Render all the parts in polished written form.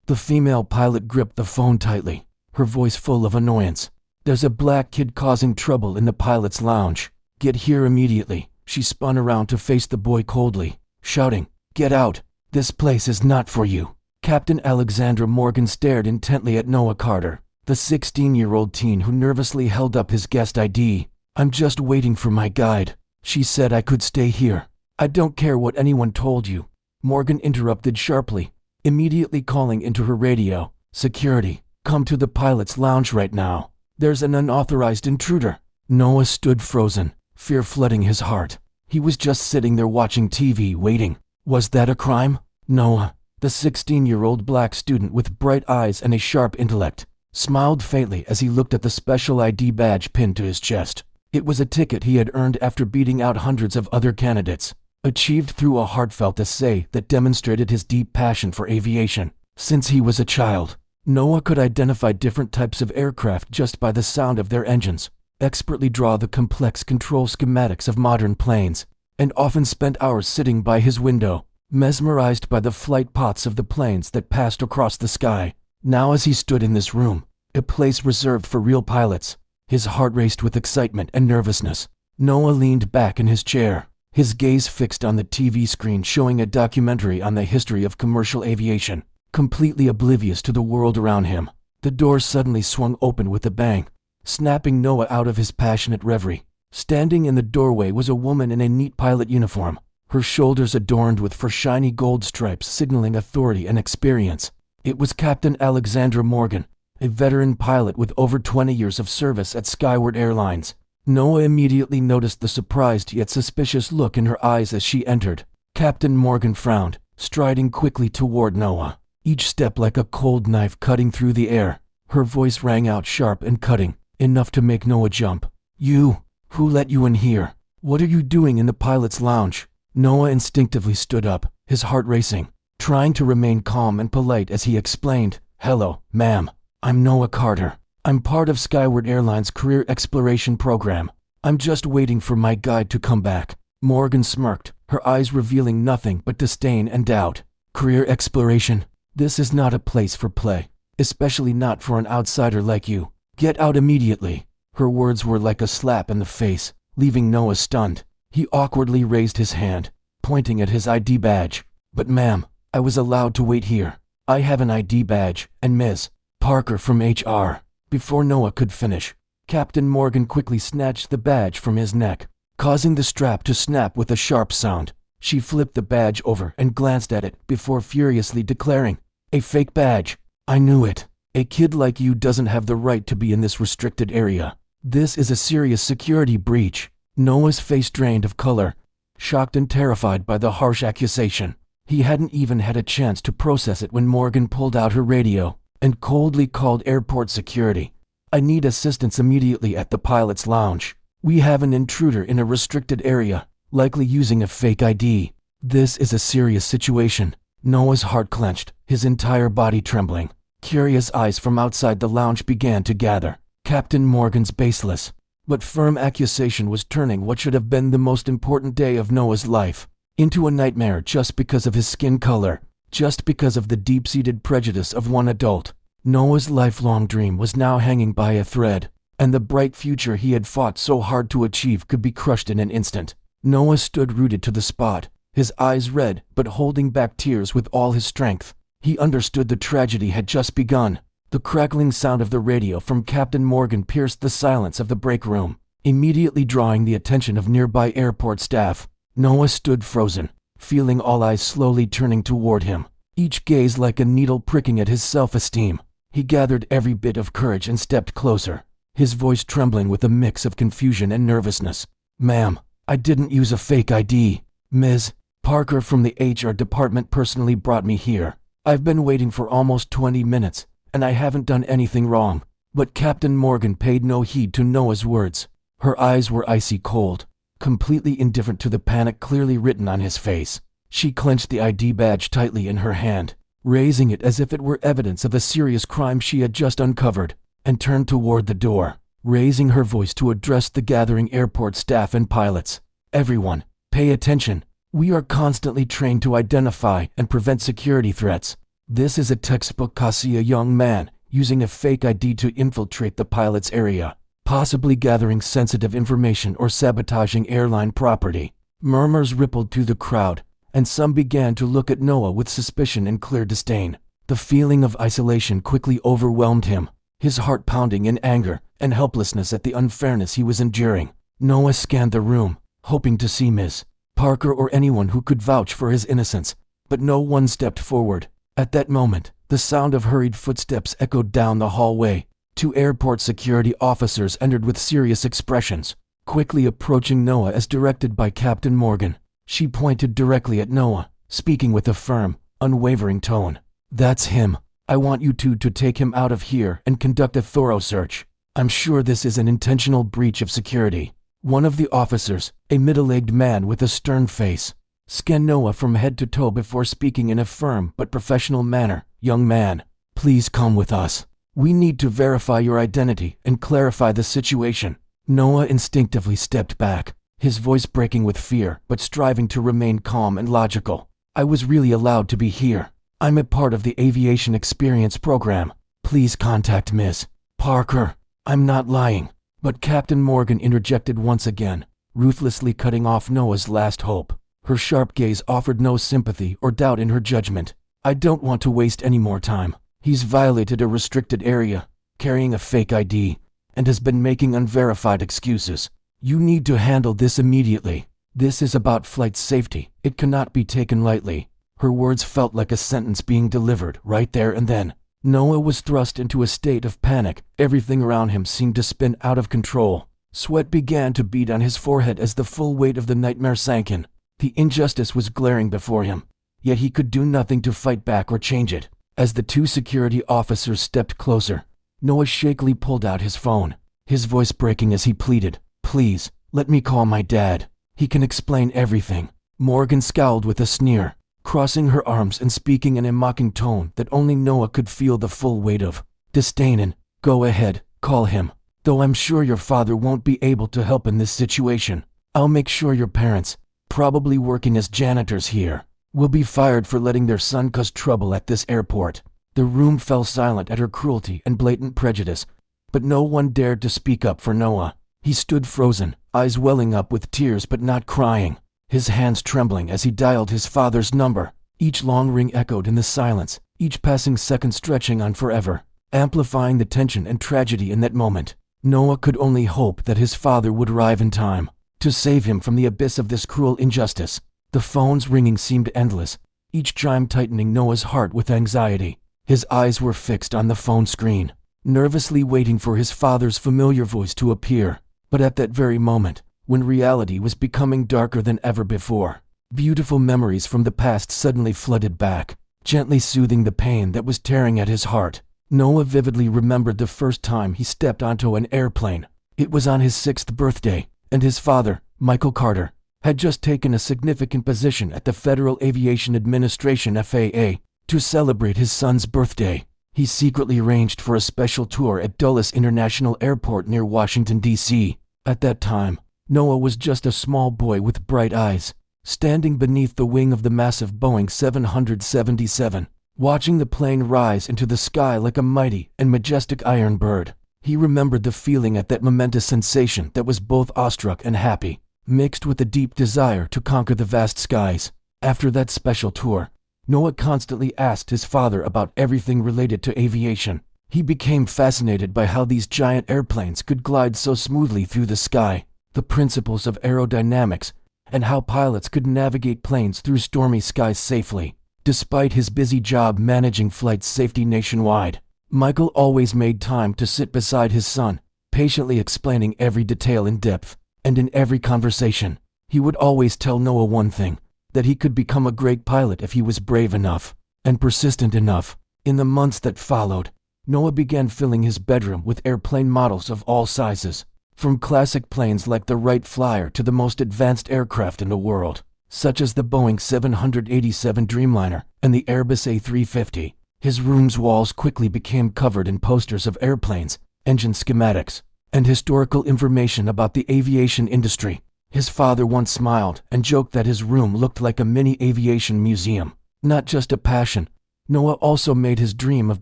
The female pilot gripped the phone tightly, her voice full of annoyance. "There's a black kid causing trouble in the pilot's lounge. Get here immediately." She spun around to face the boy coldly, shouting, "Get out! This place is not for you." Captain Alexandra Morgan stared intently at Noah Carter, the 16-year-old teen who nervously held up his guest ID. "I'm just waiting for my guide. She said I could stay here." "I don't care what anyone told you," Morgan interrupted sharply, immediately calling into her radio, "Security, come to the pilot's lounge right now. There's an unauthorized intruder." Noah stood frozen, fear flooding his heart. He was just sitting there watching TV, waiting. Was that a crime? Noah, the 16-year-old black student with bright eyes and a sharp intellect, smiled faintly as he looked at the special ID badge pinned to his chest. It was a ticket he had earned after beating out hundreds of other candidates, achieved through a heartfelt essay that demonstrated his deep passion for aviation. Since he was a child, Noah could identify different types of aircraft just by the sound of their engines, expertly draw the complex control schematics of modern planes, and often spent hours sitting by his window, mesmerized by the flight paths of the planes that passed across the sky. Now as he stood in this room, a place reserved for real pilots, his heart raced with excitement and nervousness. Noah leaned back in his chair, his gaze fixed on the TV screen showing a documentary on the history of commercial aviation, completely oblivious to the world around him. The door suddenly swung open with a bang, snapping Noah out of his passionate reverie. Standing in the doorway was a woman in a neat pilot uniform, her shoulders adorned with shiny gold stripes signaling authority and experience. It was Captain Alexandra Morgan, a veteran pilot with over 20 years of service at Skyward Airlines. Noah immediately noticed the surprised yet suspicious look in her eyes as she entered. Captain Morgan frowned, striding quickly toward Noah, each step like a cold knife cutting through the air. Her voice rang out sharp and cutting, enough to make Noah jump. "You, who let you in here? What are you doing in the pilot's lounge?" Noah instinctively stood up, his heart racing, trying to remain calm and polite as he explained, "Hello, ma'am. I'm Noah Carter. I'm part of Skyward Airlines' career exploration program. I'm just waiting for my guide to come back." Morgan smirked, her eyes revealing nothing but disdain and doubt. "Career exploration? This is not a place for play, especially not for an outsider like you. Get out immediately." Her words were like a slap in the face, leaving Noah stunned. He awkwardly raised his hand, pointing at his ID badge. "But ma'am, I was allowed to wait here. I have an ID badge, and Ms. Parker from HR." Before Noah could finish, Captain Morgan quickly snatched the badge from his neck, causing the strap to snap with a sharp sound. She flipped the badge over and glanced at it before furiously declaring, "A fake badge. I knew it. A kid like you doesn't have the right to be in this restricted area. This is a serious security breach." Noah's face drained of color, shocked and terrified by the harsh accusation. He hadn't even had a chance to process it when Morgan pulled out her radio and coldly called airport security. "I need assistance immediately at the pilot's lounge. We have an intruder in a restricted area, likely using a fake ID. This is a serious situation." Noah's heart clenched, his entire body trembling. Curious eyes from outside the lounge began to gather. Captain Morgan's baseless but firm accusation was turning what should have been the most important day of Noah's life into a nightmare just because of his skin color, just because of the deep-seated prejudice of one adult. Noah's lifelong dream was now hanging by a thread, and the bright future he had fought so hard to achieve could be crushed in an instant. Noah stood rooted to the spot, his eyes red but holding back tears with all his strength. He understood the tragedy had just begun. The crackling sound of the radio from Captain Morgan pierced the silence of the break room, immediately drawing the attention of nearby airport staff. Noah stood frozen, feeling all eyes slowly turning toward him, each gaze like a needle pricking at his self-esteem. He gathered every bit of courage and stepped closer, his voice trembling with a mix of confusion and nervousness. "Ma'am, I didn't use a fake ID. Ms. Parker from the HR department personally brought me here. I've been waiting for almost 20 minutes, and I haven't done anything wrong." But Captain Morgan paid no heed to Noah's words. Her eyes were icy cold, completely indifferent to the panic clearly written on his face. She clenched the ID badge tightly in her hand, raising it as if it were evidence of a serious crime she had just uncovered, and turned toward the door, raising her voice to address the gathering airport staff and pilots. "Everyone, pay attention. We are constantly trained to identify and prevent security threats. This is a textbook Cassia young man using a fake ID to infiltrate the pilot's area, possibly gathering sensitive information or sabotaging airline property. Murmurs rippled through the crowd, and some began to look at Noah with suspicion and clear disdain. The feeling of isolation quickly overwhelmed him, his heart pounding in anger and helplessness at the unfairness he was enduring. Noah scanned the room, hoping to see Ms. Parker or anyone who could vouch for his innocence, but no one stepped forward. At that moment, the sound of hurried footsteps echoed down the hallway. 2 airport security officers entered with serious expressions, quickly approaching Noah as directed by Captain Morgan. She pointed directly at Noah, speaking with a firm, unwavering tone. "That's him. I want you two to take him out of here and conduct a thorough search. I'm sure this is an intentional breach of security." One of the officers, a middle-aged man with a stern face, scanned Noah from head to toe before speaking in a firm but professional manner. "Young man, please come with us. We need to verify your identity and clarify the situation." Noah instinctively stepped back, his voice breaking with fear but striving to remain calm and logical. "I was really allowed to be here. I'm a part of the Aviation Experience program. Please contact Ms. Parker. I'm not lying." But Captain Morgan interjected once again, ruthlessly cutting off Noah's last hope. Her sharp gaze offered no sympathy or doubt in her judgment. "I don't want to waste any more time. He's violated a restricted area, carrying a fake ID, and has been making unverified excuses. You need to handle this immediately. This is about flight safety. It cannot be taken lightly." Her words felt like a sentence being delivered right there and then. Noah was thrust into a state of panic. Everything around him seemed to spin out of control. Sweat began to bead on his forehead as the full weight of the nightmare sank in. The injustice was glaring before him, yet he could do nothing to fight back or change it. As the 2 security officers stepped closer, Noah shakily pulled out his phone, his voice breaking as he pleaded, "Please, let me call my dad. He can explain everything." Morgan scowled with a sneer, crossing her arms and speaking in a mocking tone that only Noah could feel the full weight of disdain in. "Go ahead, call him. Though I'm sure your father won't be able to help in this situation. I'll make sure your parents, probably working as janitors here, will be fired for letting their son cause trouble at this airport." The room fell silent at her cruelty and blatant prejudice, but no one dared to speak up for Noah. He stood frozen, eyes welling up with tears but not crying, his hands trembling as he dialed his father's number. Each long ring echoed in the silence, each passing second stretching on forever, amplifying the tension and tragedy in that moment. Noah could only hope that his father would arrive in time to save him from the abyss of this cruel injustice. The phone's ringing seemed endless, each chime tightening Noah's heart with anxiety. His eyes were fixed on the phone screen, nervously waiting for his father's familiar voice to appear. But at that very moment, when reality was becoming darker than ever before, beautiful memories from the past suddenly flooded back, gently soothing the pain that was tearing at his heart. Noah vividly remembered the first time he stepped onto an airplane. It was on his 6th birthday, and his father, Michael Carter, had just taken a significant position at the Federal Aviation Administration (FAA) to celebrate his son's birthday. He secretly arranged for a special tour at Dulles International Airport near Washington, D.C. At that time, Noah was just a small boy with bright eyes, standing beneath the wing of the massive Boeing 777, watching the plane rise into the sky like a mighty and majestic iron bird. He remembered the feeling at that momentous sensation that was both awestruck and happy, mixed with a deep desire to conquer the vast skies. After that special tour, Noah constantly asked his father about everything related to aviation. He became fascinated by how these giant airplanes could glide so smoothly through the sky, the principles of aerodynamics, and how pilots could navigate planes through stormy skies safely. Despite his busy job managing flight safety nationwide, Michael always made time to sit beside his son, patiently explaining every detail in depth. And in every conversation, he would always tell Noah one thing, that he could become a great pilot if he was brave enough and persistent enough. In the months that followed, Noah began filling his bedroom with airplane models of all sizes, from classic planes like the Wright Flyer to the most advanced aircraft in the world, such as the Boeing 787 Dreamliner and the Airbus A350. His room's walls quickly became covered in posters of airplanes, engine schematics, and historical information about the aviation industry. His father once smiled and joked that his room looked like a mini aviation museum. Not just a passion, Noah also made his dream of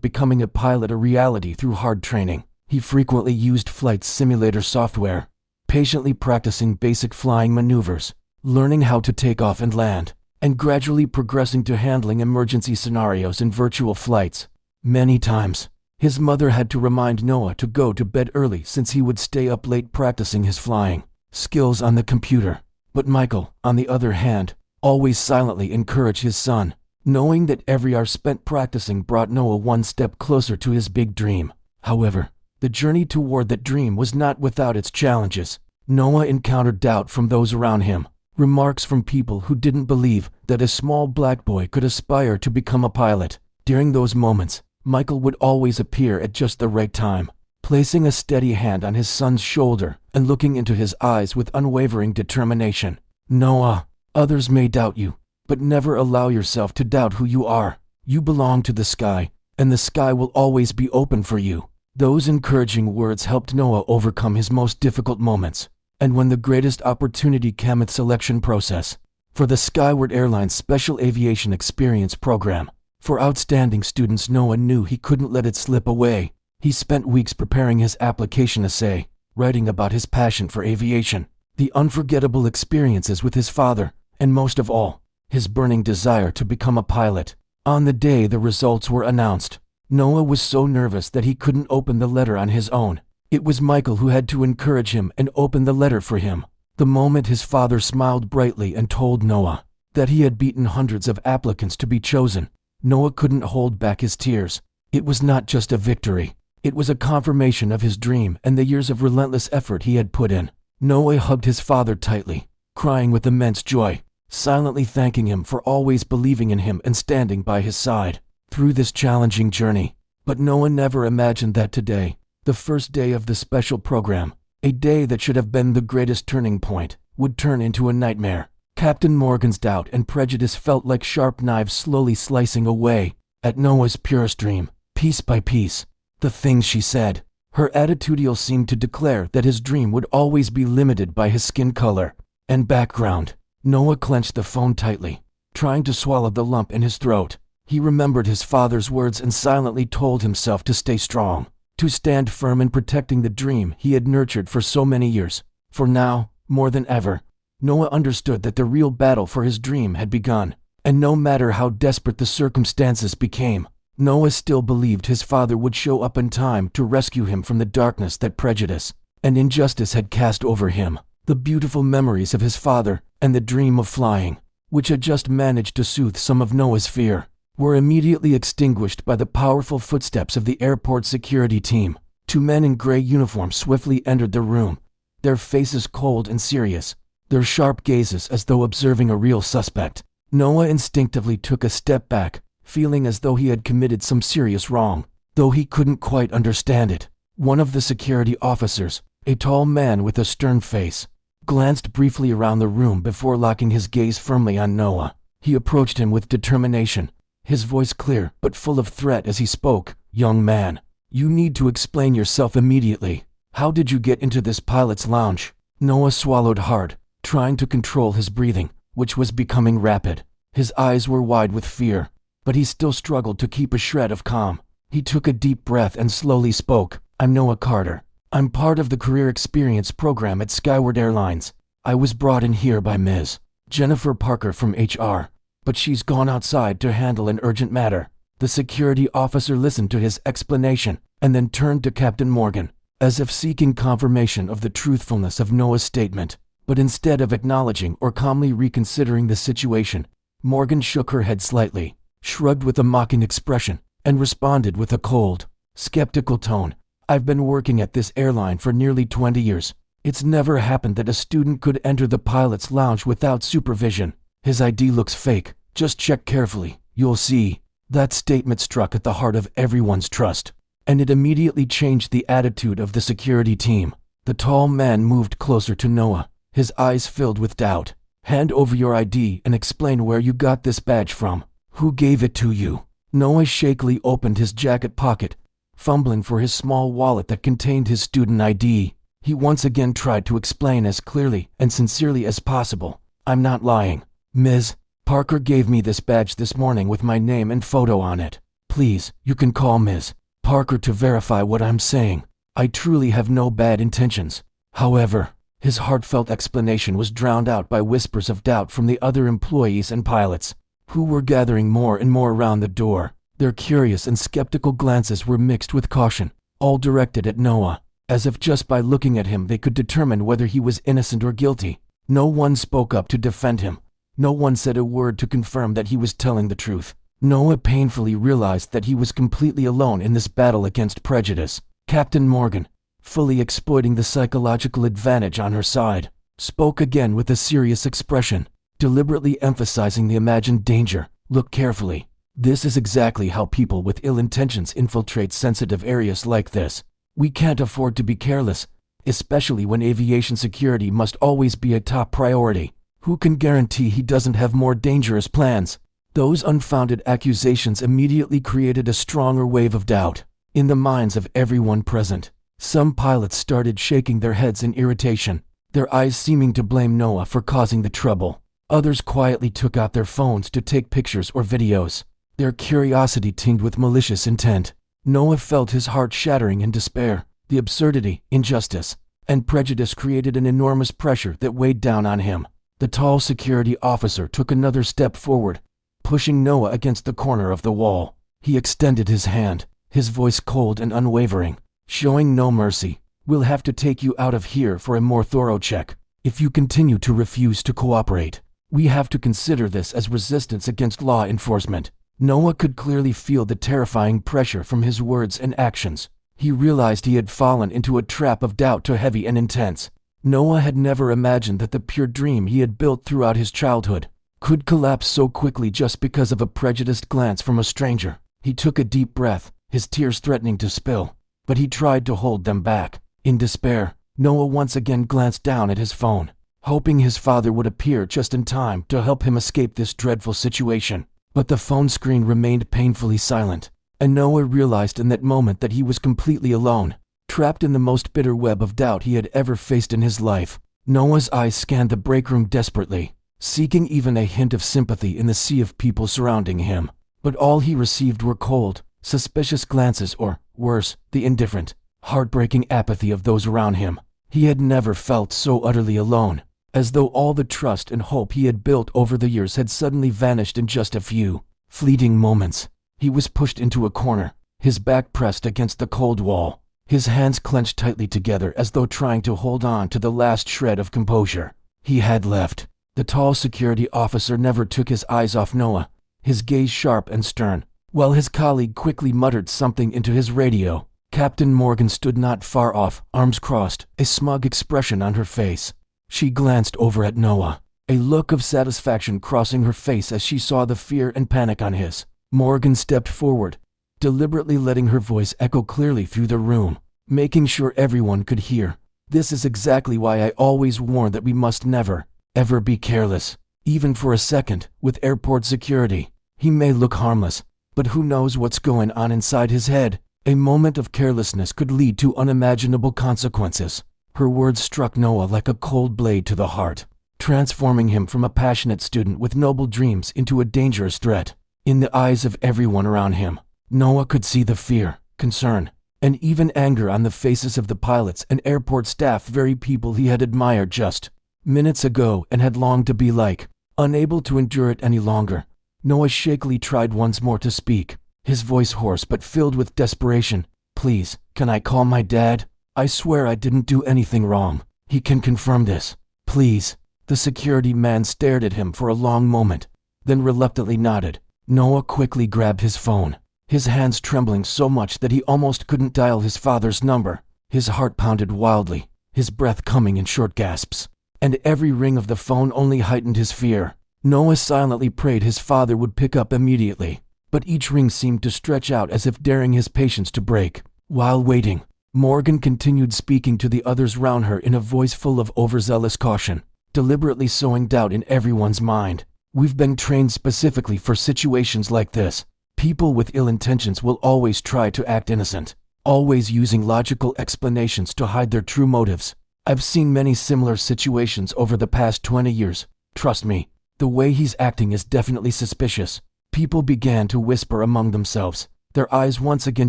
becoming a pilot a reality through hard training. He frequently used flight simulator software, patiently practicing basic flying maneuvers, learning how to take off and land, and gradually progressing to handling emergency scenarios in virtual flights. Many times, his mother had to remind Noah to go to bed early since he would stay up late practicing his flying skills on the computer. But Michael, on the other hand, always silently encouraged his son, knowing that every hour spent practicing brought Noah one step closer to his big dream. However, the journey toward that dream was not without its challenges. Noah encountered doubt from those around him, remarks from people who didn't believe that a small black boy could aspire to become a pilot. During those moments, Michael would always appear at just the right time, placing a steady hand on his son's shoulder and looking into his eyes with unwavering determination. Noah, others may doubt you, but never allow yourself to doubt who you are. You belong to the sky, and the sky will always be open for you. Those encouraging words helped Noah overcome his most difficult moments, and when the greatest opportunity came at selection process for the Skyward Airlines Special Aviation Experience Program. For outstanding students, Noah knew he couldn't let it slip away. He spent weeks preparing his application essay, writing about his passion for aviation, the unforgettable experiences with his father, and most of all, his burning desire to become a pilot. On the day the results were announced, Noah was so nervous that he couldn't open the letter on his own. It was Michael who had to encourage him and open the letter for him. The moment his father smiled brightly and told Noah that he had beaten hundreds of applicants to be chosen, Noah couldn't hold back his tears. It was not just a victory. It was a confirmation of his dream and the years of relentless effort he had put in. Noah hugged his father tightly, crying with immense joy, silently thanking him for always believing in him and standing by his side through this challenging journey. But Noah never imagined that today, the first day of the special program, a day that should have been the greatest turning point, would turn into a nightmare. Captain Morgan's doubt and prejudice felt like sharp knives slowly slicing away at Noah's purest dream, piece by piece. The things she said, her attitudinal seemed to declare that his dream would always be limited by his skin color and background. Noah clenched the phone tightly, trying to swallow the lump in his throat. He remembered his father's words and silently told himself to stay strong, to stand firm in protecting the dream he had nurtured for so many years. For now, more than ever, Noah understood that the real battle for his dream had begun, and no matter how desperate the circumstances became, Noah still believed his father would show up in time to rescue him from the darkness that prejudice and injustice had cast over him. The beautiful memories of his father and the dream of flying, which had just managed to soothe some of Noah's fear, were immediately extinguished by the powerful footsteps of the airport security team. Two men in gray uniforms swiftly entered the room, their faces cold and serious, their sharp gazes as though observing a real suspect. Noah instinctively took a step back, feeling as though he had committed some serious wrong, though he couldn't quite understand it. One of the security officers, a tall man with a stern face, glanced briefly around the room before locking his gaze firmly on Noah. He approached him with determination, his voice clear but full of threat as he spoke. "Young man, you need to explain yourself immediately. How did you get into this pilot's lounge?" Noah swallowed hard, trying to control his breathing, which was becoming rapid. His eyes were wide with fear, but he still struggled to keep a shred of calm. He took a deep breath and slowly spoke. "I'm Noah Carter. I'm part of the Career Experience program at Skyward Airlines. I was brought in here by Ms. Jennifer Parker from HR, but she's gone outside to handle an urgent matter." The security officer listened to his explanation and then turned to Captain Morgan, as if seeking confirmation of the truthfulness of Noah's statement. But instead of acknowledging or calmly reconsidering the situation, Morgan shook her head slightly, shrugged with a mocking expression, and responded with a cold, skeptical tone. "I've been working at this airline for nearly 20 years. It's never happened that a student could enter the pilot's lounge without supervision. His ID looks fake. Just check carefully, you'll see." That statement struck at the heart of everyone's trust, and it immediately changed the attitude of the security team. The tall man moved closer to Noah, his eyes filled with doubt. "Hand over your ID and explain where you got this badge from. Who gave it to you?" Noah shakily opened his jacket pocket, fumbling for his small wallet that contained his student ID. He once again tried to explain as clearly and sincerely as possible. "I'm not lying, Ms. Parker gave me this badge this morning with my name and photo on it. Please, you can call Ms. Parker to verify what I'm saying. I truly have no bad intentions. However, his heartfelt explanation was drowned out by whispers of doubt from the other employees and pilots, who were gathering more and more around the door. Their curious and skeptical glances were mixed with caution, all directed at Noah, as if just by looking at him they could determine whether he was innocent or guilty. No one spoke up to defend him. No one said a word to confirm that he was telling the truth. Noah painfully realized that he was completely alone in this battle against prejudice. Captain Morgan, fully exploiting the psychological advantage on her side, spoke again with a serious expression, deliberately emphasizing the imagined danger. Look carefully. This is exactly how people with ill intentions infiltrate sensitive areas like this. We can't afford to be careless, especially when aviation security must always be a top priority. Who can guarantee he doesn't have more dangerous plans? Those unfounded accusations immediately created a stronger wave of doubt in the minds of everyone present. Some pilots started shaking their heads in irritation, their eyes seeming to blame Noah for causing the trouble. Others quietly took out their phones to take pictures or videos, their curiosity tinged with malicious intent. Noah felt his heart shattering in despair. The absurdity, injustice, and prejudice created an enormous pressure that weighed down on him. The tall security officer took another step forward, pushing Noah against the corner of the wall. He extended his hand, his voice cold and unwavering, showing no mercy. We'll have to take you out of here for a more thorough check. If you continue to refuse to cooperate, we have to consider this as resistance against law enforcement. Noah could clearly feel the terrifying pressure from his words and actions. He realized he had fallen into a trap of doubt too heavy and intense. Noah had never imagined that the pure dream he had built throughout his childhood could collapse so quickly just because of a prejudiced glance from a stranger. He took a deep breath, his tears threatening to spill, but he tried to hold them back. In despair, Noah once again glanced down at his phone, hoping his father would appear just in time to help him escape this dreadful situation. But the phone screen remained painfully silent, and Noah realized in that moment that he was completely alone, trapped in the most bitter web of doubt he had ever faced in his life. Noah's eyes scanned the break room desperately, seeking even a hint of sympathy in the sea of people surrounding him. But all he received were cold, suspicious glances or, worse, the indifferent, heartbreaking apathy of those around him. He had never felt so utterly alone, as though all the trust and hope he had built over the years had suddenly vanished in just a few fleeting moments. He was pushed into a corner, his back pressed against the cold wall, his hands clenched tightly together as though trying to hold on to the last shred of composure he had left. The tall security officer never took his eyes off Noah, his gaze sharp and stern, while his colleague quickly muttered something into his radio. Captain Morgan stood not far off, arms crossed, a smug expression on her face. She glanced over at Noah, a look of satisfaction crossing her face as she saw the fear and panic on his. Morgan stepped forward, deliberately letting her voice echo clearly through the room, making sure everyone could hear. This is exactly why I always warn that we must never, ever be careless, even for a second, with airport security. He may look harmless, but who knows what's going on inside his head? A moment of carelessness could lead to unimaginable consequences. Her words struck Noah like a cold blade to the heart, transforming him from a passionate student with noble dreams into a dangerous threat. In the eyes of everyone around him, Noah could see the fear, concern, and even anger on the faces of the pilots and airport staff, very people he had admired just minutes ago and had longed to be like. Unable to endure it any longer, Noah shakily tried once more to speak, his voice hoarse but filled with desperation. Please, can I call my dad? I swear I didn't do anything wrong. He can confirm this. Please. The security man stared at him for a long moment, then reluctantly nodded. Noah quickly grabbed his phone, his hands trembling so much that he almost couldn't dial his father's number. His heart pounded wildly, his breath coming in short gasps, and every ring of the phone only heightened his fear. Noah silently prayed his father would pick up immediately, but each ring seemed to stretch out as if daring his patience to break. While waiting, Morgan continued speaking to the others round her in a voice full of overzealous caution, deliberately sowing doubt in everyone's mind. We've been trained specifically for situations like this. People with ill intentions will always try to act innocent, always using logical explanations to hide their true motives. I've seen many similar situations over the past 20 years. Trust me, The way he's acting is definitely suspicious." People began to whisper among themselves, their eyes once again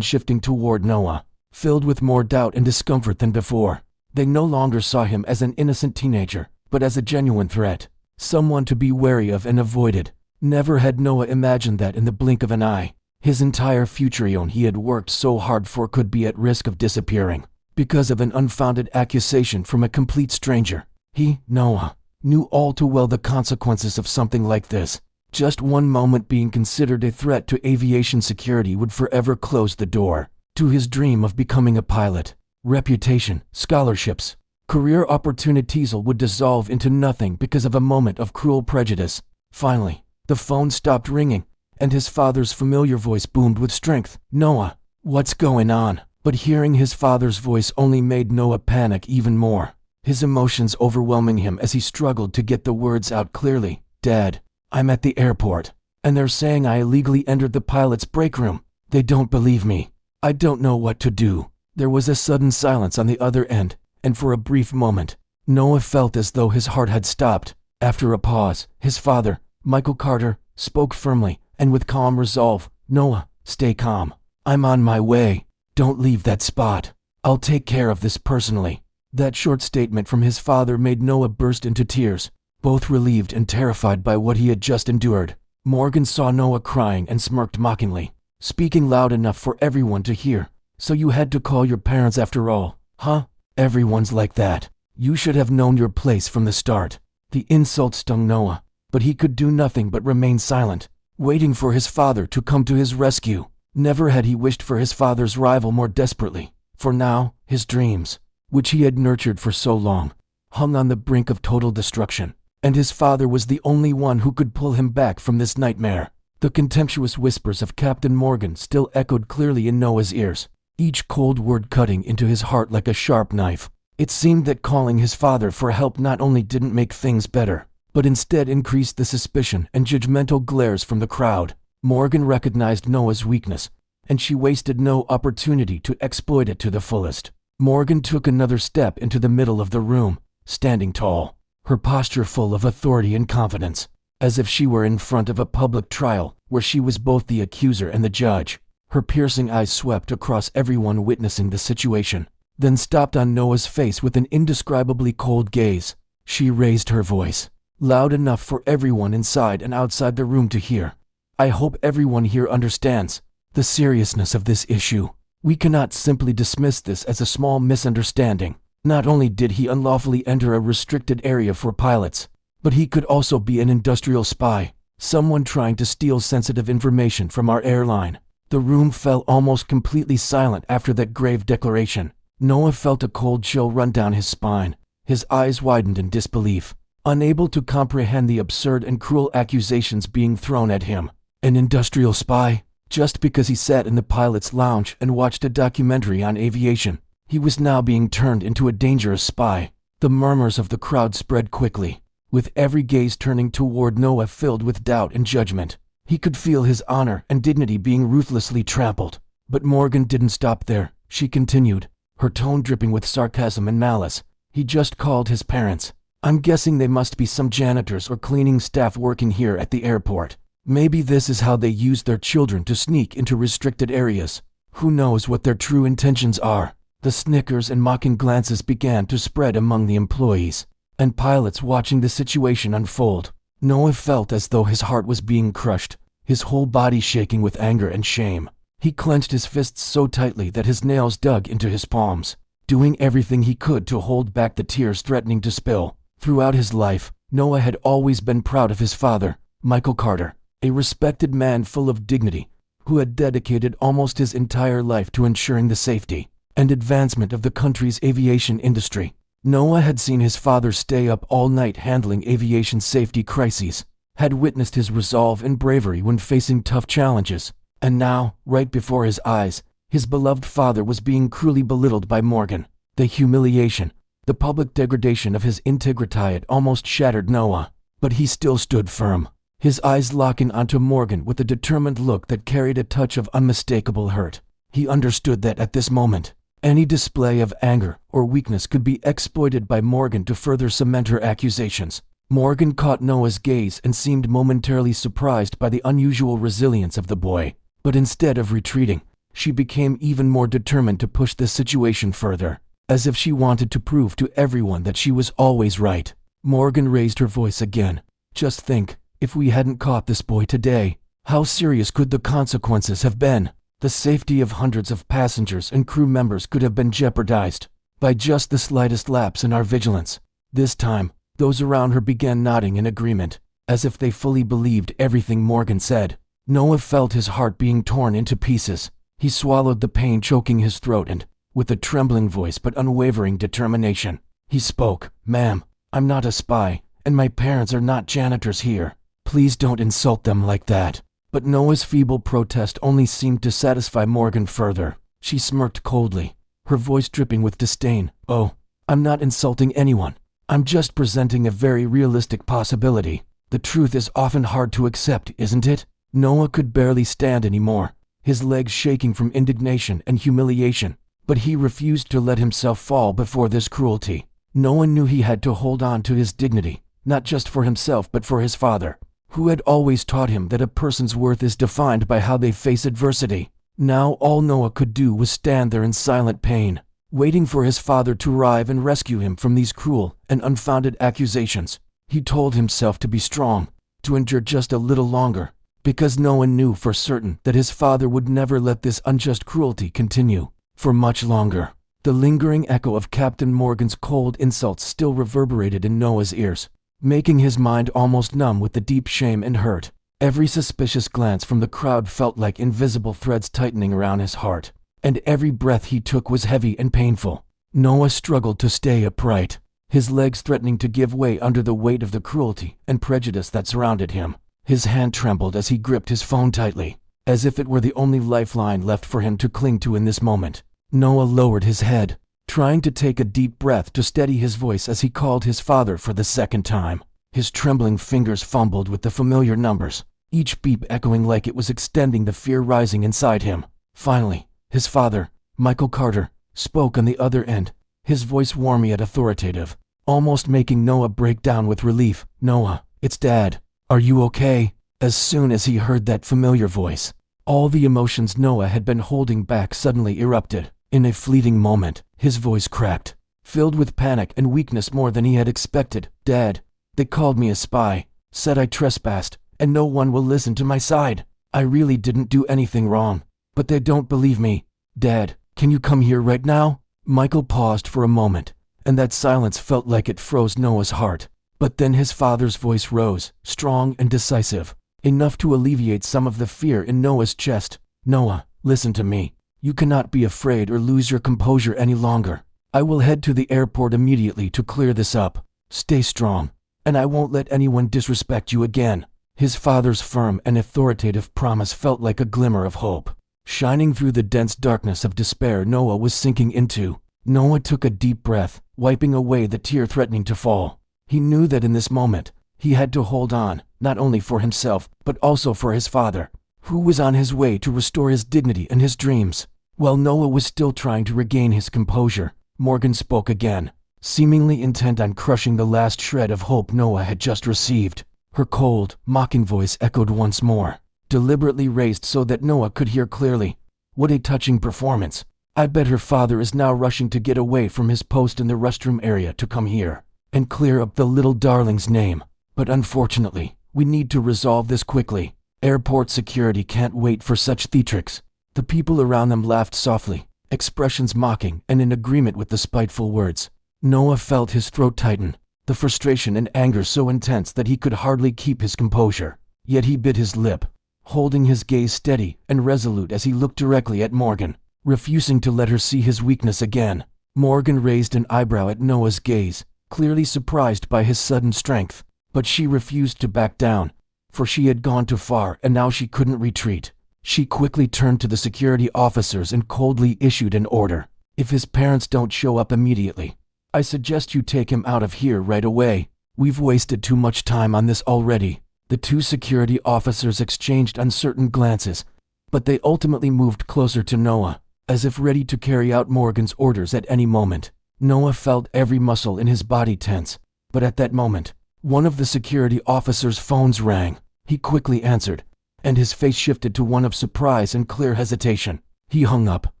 shifting toward Noah, filled with more doubt and discomfort than before. They no longer saw him as an innocent teenager, but as a genuine threat, someone to be wary of and avoided. Never had Noah imagined that in the blink of an eye, his entire future he had worked so hard for could be at risk of disappearing because of an unfounded accusation from a complete stranger. He, Noah, knew all too well the consequences of something like this. Just one moment being considered a threat to aviation security would forever close the door to his dream of becoming a pilot. Reputation, scholarships, career opportunities would dissolve into nothing because of a moment of cruel prejudice. Finally, the phone stopped ringing, and his father's familiar voice boomed with strength. "Noah, what's going on?" But hearing his father's voice only made Noah panic even more, his emotions overwhelming him as he struggled to get the words out clearly. "Dad, I'm at the airport, and they're saying I illegally entered the pilot's break room. They don't believe me. I don't know what to do." There was a sudden silence on the other end, and for a brief moment, Noah felt as though his heart had stopped. After a pause, his father, Michael Carter, spoke firmly and with calm resolve. "Noah, stay calm. I'm on my way. Don't leave that spot. I'll take care of this personally." That short statement from his father made Noah burst into tears, both relieved and terrified by what he had just endured. Morgan saw Noah crying and smirked mockingly, speaking loud enough for everyone to hear. "So you had to call your parents after all, huh? Everyone's like that. You should have known your place from the start." The insult stung Noah, but he could do nothing but remain silent, waiting for his father to come to his rescue. Never had he wished for his father's arrival more desperately, for now, his dreams, which he had nurtured for so long, hung on the brink of total destruction, and his father was the only one who could pull him back from this nightmare. The contemptuous whispers of Captain Morgan still echoed clearly in Noah's ears, each cold word cutting into his heart like a sharp knife. It seemed that calling his father for help not only didn't make things better, but instead increased the suspicion and judgmental glares from the crowd. Morgan recognized Noah's weakness, and she wasted no opportunity to exploit it to the fullest. Morgan took another step into the middle of the room, standing tall, her posture full of authority and confidence, as if she were in front of a public trial where she was both the accuser and the judge. Her piercing eyes swept across everyone witnessing the situation, then stopped on Noah's face with an indescribably cold gaze. She raised her voice, loud enough for everyone inside and outside the room to hear. "I hope everyone here understands the seriousness of this issue. We cannot simply dismiss this as a small misunderstanding. Not only did he unlawfully enter a restricted area for pilots, but he could also be an industrial spy, someone trying to steal sensitive information from our airline." The room fell almost completely silent after that grave declaration. Noah felt a cold chill run down his spine. His eyes widened in disbelief, unable to comprehend the absurd and cruel accusations being thrown at him. An industrial spy? Just because he sat in the pilot's lounge and watched a documentary on aviation, he was now being turned into a dangerous spy. The murmurs of the crowd spread quickly, with every gaze turning toward Noah filled with doubt and judgment. He could feel his honor and dignity being ruthlessly trampled. But Morgan didn't stop there. She continued, her tone dripping with sarcasm and malice. "He just called his parents. I'm guessing they must be some janitors or cleaning staff working here at the airport. Maybe this is how they use their children to sneak into restricted areas. Who knows what their true intentions are?" The snickers and mocking glances began to spread among the employees and pilots watching the situation unfold. Noah felt as though his heart was being crushed, his whole body shaking with anger and shame. He clenched his fists so tightly that his nails dug into his palms, doing everything he could to hold back the tears threatening to spill. Throughout his life, Noah had always been proud of his father, Michael Carter, a respected man full of dignity, who had dedicated almost his entire life to ensuring the safety and advancement of the country's aviation industry. Noah had seen his father stay up all night handling aviation safety crises, had witnessed his resolve and bravery when facing tough challenges, and now, right before his eyes, his beloved father was being cruelly belittled by Morgan. The humiliation, the public degradation of his integrity had almost shattered Noah, but he still stood firm, his eyes locking onto Morgan with a determined look that carried a touch of unmistakable hurt. He understood that at this moment, any display of anger or weakness could be exploited by Morgan to further cement her accusations. Morgan caught Noah's gaze and seemed momentarily surprised by the unusual resilience of the boy. But instead of retreating, she became even more determined to push the situation further, as if she wanted to prove to everyone that she was always right. Morgan raised her voice again. Just think, if we hadn't caught this boy today, how serious could the consequences have been? The safety of hundreds of passengers and crew members could have been jeopardized by just the slightest lapse in our vigilance. This time, those around her began nodding in agreement, as if they fully believed everything Morgan said. Noah felt his heart being torn into pieces. He swallowed the pain choking his throat and, with a trembling voice but unwavering determination, he spoke. "Ma'am, I'm not a spy, and my parents are not janitors here. Please don't insult them like that." But Noah's feeble protest only seemed to satisfy Morgan further. She smirked coldly, her voice dripping with disdain. "Oh, I'm not insulting anyone. I'm just presenting a very realistic possibility. The truth is often hard to accept, isn't it?" Noah could barely stand anymore, his legs shaking from indignation and humiliation, but he refused to let himself fall before this cruelty. Noah knew he had to hold on to his dignity, not just for himself but for his father, who had always taught him that a person's worth is defined by how they face adversity. Now all Noah could do was stand there in silent pain, waiting for his father to arrive and rescue him from these cruel and unfounded accusations. He told himself to be strong, to endure just a little longer, because Noah knew for certain that his father would never let this unjust cruelty continue for much longer. The lingering echo of Captain Morgan's cold insults still reverberated in Noah's ears, making his mind almost numb with the deep shame and hurt. Every suspicious glance from the crowd felt like invisible threads tightening around his heart, and every breath he took was heavy and painful. Noah struggled to stay upright, his legs threatening to give way under the weight of the cruelty and prejudice that surrounded him. His hand trembled as he gripped his phone tightly, as if it were the only lifeline left for him to cling to in this moment. Noah lowered his head, trying to take a deep breath to steady his voice as he called his father for the second time. His trembling fingers fumbled with the familiar numbers, each beep echoing like it was extending the fear rising inside him. Finally, his father, Michael Carter, spoke on the other end, his voice warm yet authoritative, almost making Noah break down with relief. "Noah, it's Dad. Are you okay?" As soon as he heard that familiar voice, all the emotions Noah had been holding back suddenly erupted. In a fleeting moment, his voice cracked, filled with panic and weakness more than he had expected. "Dad, they called me a spy, said I trespassed, and no one will listen to my side. I really didn't do anything wrong, but they don't believe me. Dad, can you come here right now?" Michael paused for a moment, and that silence felt like it froze Noah's heart. But then his father's voice rose, strong and decisive, enough to alleviate some of the fear in Noah's chest. "Noah, listen to me. You cannot be afraid or lose your composure any longer. I will head to the airport immediately to clear this up. Stay strong, and I won't let anyone disrespect you again." His father's firm and authoritative promise felt like a glimmer of hope, shining through the dense darkness of despair Noah was sinking into. Noah took a deep breath, wiping away the tear threatening to fall. He knew that in this moment, he had to hold on, not only for himself, but also for his father, who was on his way to restore his dignity and his dreams. While Noah was still trying to regain his composure, Morgan spoke again, seemingly intent on crushing the last shred of hope Noah had just received. Her cold, mocking voice echoed once more, deliberately raised so that Noah could hear clearly. What a touching performance. I bet her father is now rushing to get away from his post in the restroom area to come here and clear up the little darling's name. But unfortunately, we need to resolve this quickly. Airport security can't wait for such theatrics." The people around them laughed softly, expressions mocking and in agreement with the spiteful words. Noah felt his throat tighten, the frustration and anger so intense that he could hardly keep his composure. Yet he bit his lip, holding his gaze steady and resolute as he looked directly at Morgan, refusing to let her see his weakness again. Morgan raised an eyebrow at Noah's gaze, clearly surprised by his sudden strength, but she refused to back down, for she had gone too far and now she couldn't retreat. She quickly turned to the security officers and coldly issued an order. "If his parents don't show up immediately, I suggest you take him out of here right away. We've wasted too much time on this already." The two security officers exchanged uncertain glances, but they ultimately moved closer to Noah, as if ready to carry out Morgan's orders at any moment. Noah felt every muscle in his body tense, but at that moment, One of the security officers' phones rang. He quickly answered, and his face shifted to one of surprise and clear hesitation. He hung up,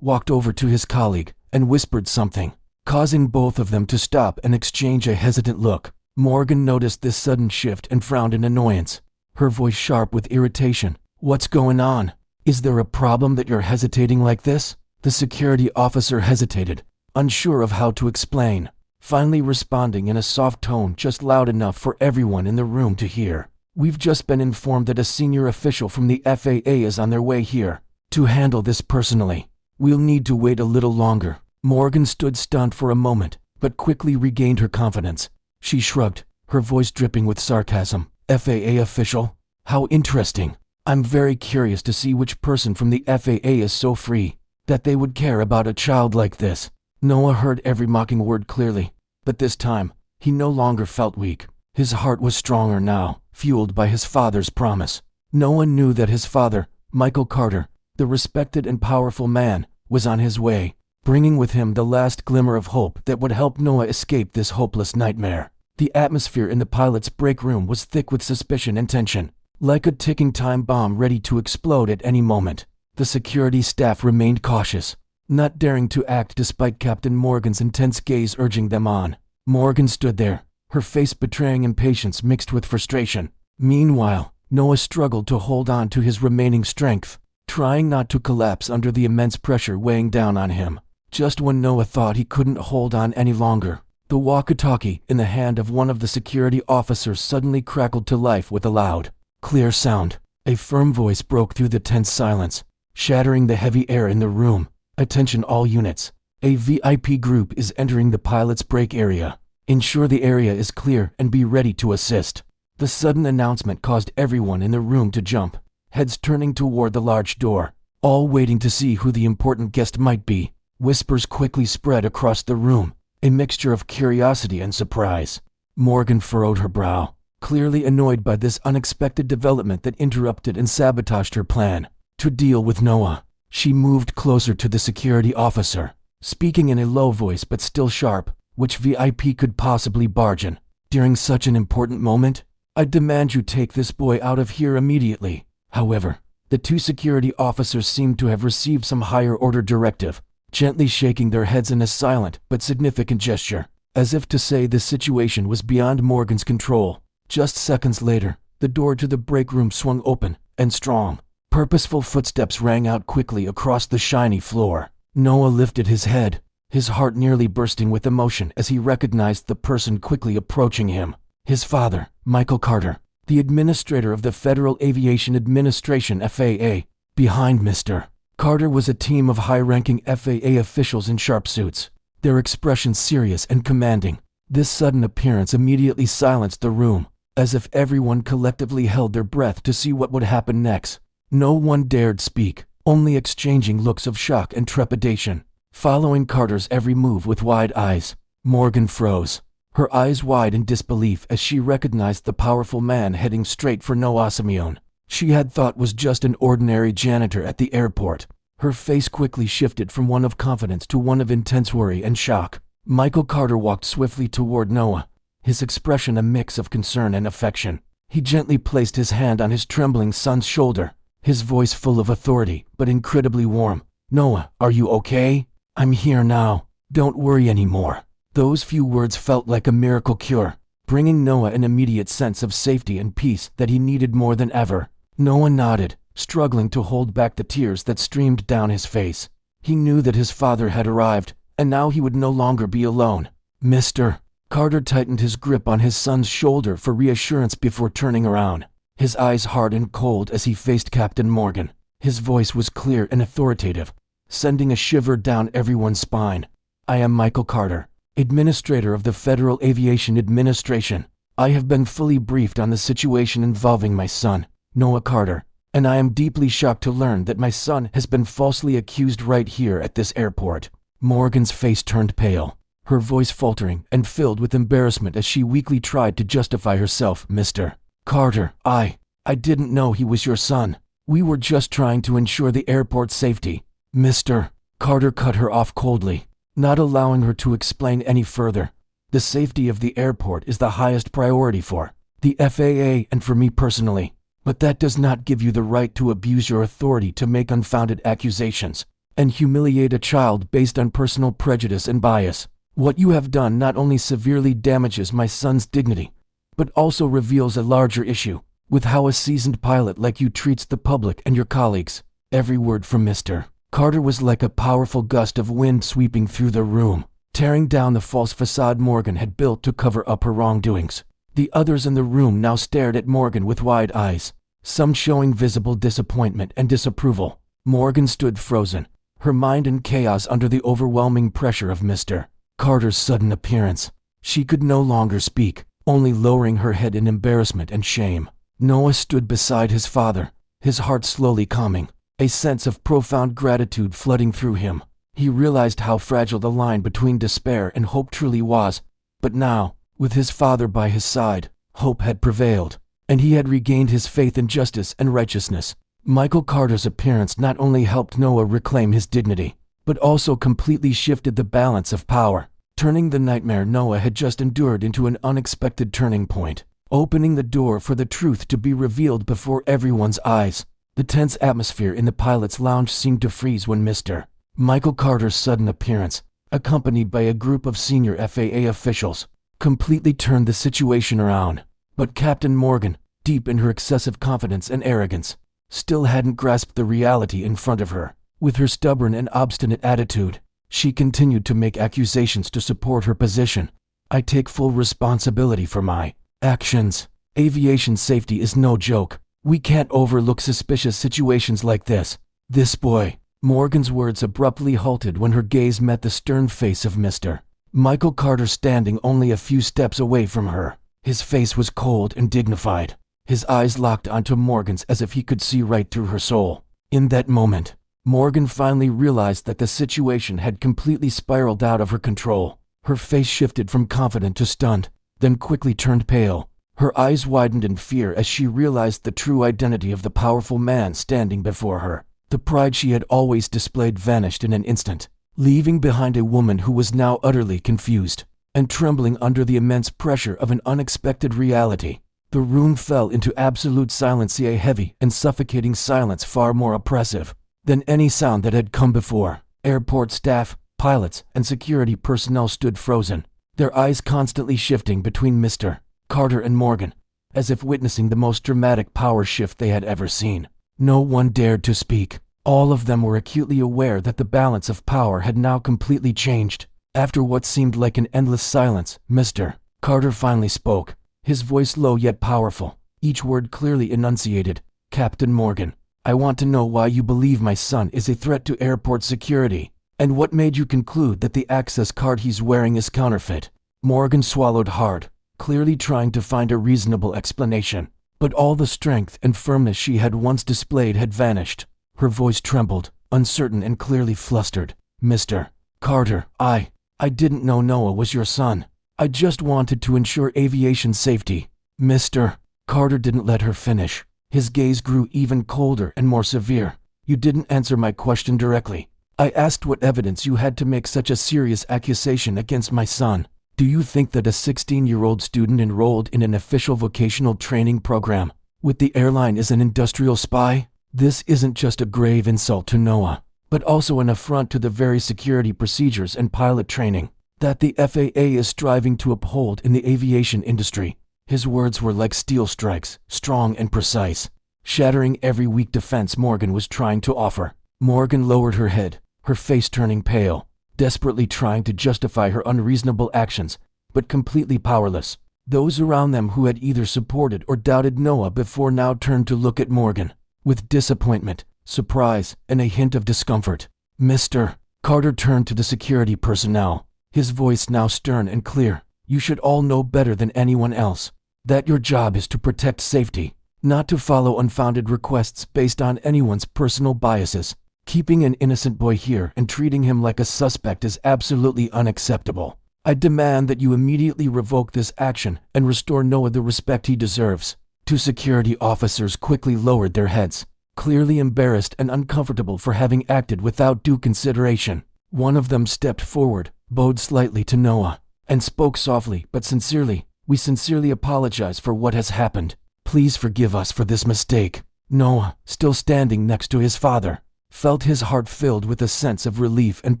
walked over to his colleague, and whispered something, causing both of them to stop and exchange a hesitant look. Morgan noticed this sudden shift and frowned in annoyance, her voice sharp with irritation. "What's going on? Is there a problem that you're hesitating like this?" The security officer hesitated, unsure of how to explain, finally responding in a soft tone just loud enough for everyone in the room to hear. "We've just been informed that a senior official from the FAA is on their way here to handle this personally. We'll need to wait a little longer." Morgan stood stunned for a moment, but quickly regained her confidence. She shrugged, her voice dripping with sarcasm. "FAA official? How interesting. I'm very curious to see which person from the FAA is so free that they would care about a child like this." Noah heard every mocking word clearly, but this time, he no longer felt weak. His heart was stronger now, fueled by his father's promise. Noah knew that his father, Michael Carter, the respected and powerful man, was on his way, bringing with him the last glimmer of hope that would help Noah escape this hopeless nightmare. The atmosphere in the pilot's break room was thick with suspicion and tension, like a ticking time bomb ready to explode at any moment. The security staff remained cautious, not daring to act despite Captain Morgan's intense gaze urging them on. Morgan stood there, her face betraying impatience mixed with frustration. Meanwhile, Noah struggled to hold on to his remaining strength, trying not to collapse under the immense pressure weighing down on him. Just when Noah thought he couldn't hold on any longer, the walkie-talkie in the hand of one of the security officers suddenly crackled to life with a loud, clear sound. A firm voice broke through the tense silence, shattering the heavy air in the room. "Attention all units. A VIP group is entering the pilot's break area. Ensure the area is clear and be ready to assist." The sudden announcement caused everyone in the room to jump, heads turning toward the large door, all waiting to see who the important guest might be. Whispers quickly spread across the room, a mixture of curiosity and surprise. Morgan furrowed her brow, clearly annoyed by this unexpected development that interrupted and sabotaged her plan to deal with Noah. She moved closer to the security officer, speaking in a low voice but still sharp. "Which VIP could possibly barge in during such an important moment? I demand you take this boy out of here immediately." However, the two security officers seemed to have received some higher order directive, gently shaking their heads in a silent but significant gesture, as if to say the situation was beyond Morgan's control. Just seconds later, the door to the break room swung open, and strong, purposeful footsteps rang out quickly across the shiny floor. Noah lifted his head, his heart nearly bursting with emotion as he recognized the person quickly approaching him. His father, Michael Carter, the administrator of the Federal Aviation Administration (FAA). Behind Mr. Carter was a team of high-ranking FAA officials in sharp suits, their expressions serious and commanding. This sudden appearance immediately silenced the room, as if everyone collectively held their breath to see what would happen next. No one dared speak, only exchanging looks of shock and trepidation. Following Carter's every move with wide eyes, Morgan froze, her eyes wide in disbelief as she recognized the powerful man heading straight for Noah Simeon. She had thought was just an ordinary janitor at the airport. Her face quickly shifted from one of confidence to one of intense worry and shock. Michael Carter walked swiftly toward Noah, his expression a mix of concern and affection. He gently placed his hand on his trembling son's shoulder, his voice full of authority but incredibly warm. "Noah, are you okay? I'm here now. Don't worry anymore." Those few words felt like a miracle cure, bringing Noah an immediate sense of safety and peace that he needed more than ever. Noah nodded, struggling to hold back the tears that streamed down his face. He knew that his father had arrived, and now he would no longer be alone. "Mr. Carter tightened his grip on his son's shoulder for reassurance before turning around, his eyes hard and cold as he faced Captain Morgan. His voice was clear and authoritative, sending a shiver down everyone's spine. "I am Michael Carter, Administrator of the Federal Aviation Administration. I have been fully briefed on the situation involving my son, Noah Carter, and I am deeply shocked to learn that my son has been falsely accused right here at this airport." Morgan's face turned pale, her voice faltering and filled with embarrassment as she weakly tried to justify herself. "Mr. Carter, I didn't know he was your son. We were just trying to ensure the airport's safety." Mr. Carter cut her off coldly, not allowing her to explain any further. The safety of the airport is the highest priority for the FAA and for me personally. But that does not give you the right to abuse your authority to make unfounded accusations and humiliate a child based on personal prejudice and bias. What you have done not only severely damages my son's dignity, but also reveals a larger issue with how a seasoned pilot like you treats the public and your colleagues. Every word from Mr. Carter was like a powerful gust of wind sweeping through the room, tearing down the false facade Morgan had built to cover up her wrongdoings. The others in the room now stared at Morgan with wide eyes, some showing visible disappointment and disapproval. Morgan stood frozen, her mind in chaos under the overwhelming pressure of Mr. Carter's sudden appearance. She could no longer speak, only lowering her head in embarrassment and shame. Noah stood beside his father, his heart slowly calming, a sense of profound gratitude flooding through him. He realized how fragile the line between despair and hope truly was, but now, with his father by his side, hope had prevailed, and he had regained his faith in justice and righteousness. Michael Carter's appearance not only helped Noah reclaim his dignity, but also completely shifted the balance of power, turning the nightmare Noah had just endured into an unexpected turning point, opening the door for the truth to be revealed before everyone's eyes. The tense atmosphere in the pilot's lounge seemed to freeze when Mr. Michael Carter's sudden appearance, accompanied by a group of senior FAA officials, completely turned the situation around. But Captain Morgan, deep in her excessive confidence and arrogance, still hadn't grasped the reality in front of her. With her stubborn and obstinate attitude, she continued to make accusations to support her position. I take full responsibility for my actions. Aviation safety is no joke. We can't overlook suspicious situations like this. This boy. Morgan's words abruptly halted when her gaze met the stern face of Mr. Michael Carter standing only a few steps away from her. His face was cold and dignified, his eyes locked onto Morgan's as if he could see right through her soul. In that moment, Morgan finally realized that the situation had completely spiraled out of her control. Her face shifted from confident to stunned, then quickly turned pale. Her eyes widened in fear as she realized the true identity of the powerful man standing before her. The pride she had always displayed vanished in an instant, leaving behind a woman who was now utterly confused and trembling under the immense pressure of an unexpected reality. The room fell into absolute silence, a heavy and suffocating silence far more oppressive than any sound that had come before. Airport staff, pilots, and security personnel stood frozen, their eyes constantly shifting between Mr. Carter and Morgan, as if witnessing the most dramatic power shift they had ever seen. No one dared to speak. All of them were acutely aware that the balance of power had now completely changed. After what seemed like an endless silence, Mr. Carter finally spoke, his voice low yet powerful, each word clearly enunciated. Captain Morgan, I want to know why you believe my son is a threat to airport security, and what made you conclude that the access card he's wearing is counterfeit. Morgan swallowed hard, clearly trying to find a reasonable explanation, but all the strength and firmness she had once displayed had vanished. Her voice trembled, uncertain and clearly flustered. Mr. Carter, I didn't know Noah was your son. I just wanted to ensure aviation safety. Mr. Carter didn't let her finish. His gaze grew even colder and more severe. You didn't answer my question directly. I asked what evidence you had to make such a serious accusation against my son. Do you think that a 16-year-old student enrolled in an official vocational training program with the airline is an industrial spy? This isn't just a grave insult to Noah, but also an affront to the very security procedures and pilot training that the FAA is striving to uphold in the aviation industry. His words were like steel strikes, strong and precise, shattering every weak defense Morgan was trying to offer. Morgan lowered her head, her face turning pale, desperately trying to justify her unreasonable actions, but completely powerless. Those around them who had either supported or doubted Noah before now turned to look at Morgan with disappointment, surprise, and a hint of discomfort. Mr. Carter turned to the security personnel, his voice now stern and clear. You should all know better than anyone else that your job is to protect safety, not to follow unfounded requests based on anyone's personal biases. Keeping an innocent boy here and treating him like a suspect is absolutely unacceptable. I demand that you immediately revoke this action and restore Noah the respect he deserves. Two security officers quickly lowered their heads, clearly embarrassed and uncomfortable for having acted without due consideration. One of them stepped forward, bowed slightly to Noah, and spoke softly but sincerely. "We sincerely apologize for what has happened. Please forgive us for this mistake." Noah, still standing next to his father, felt his heart filled with a sense of relief and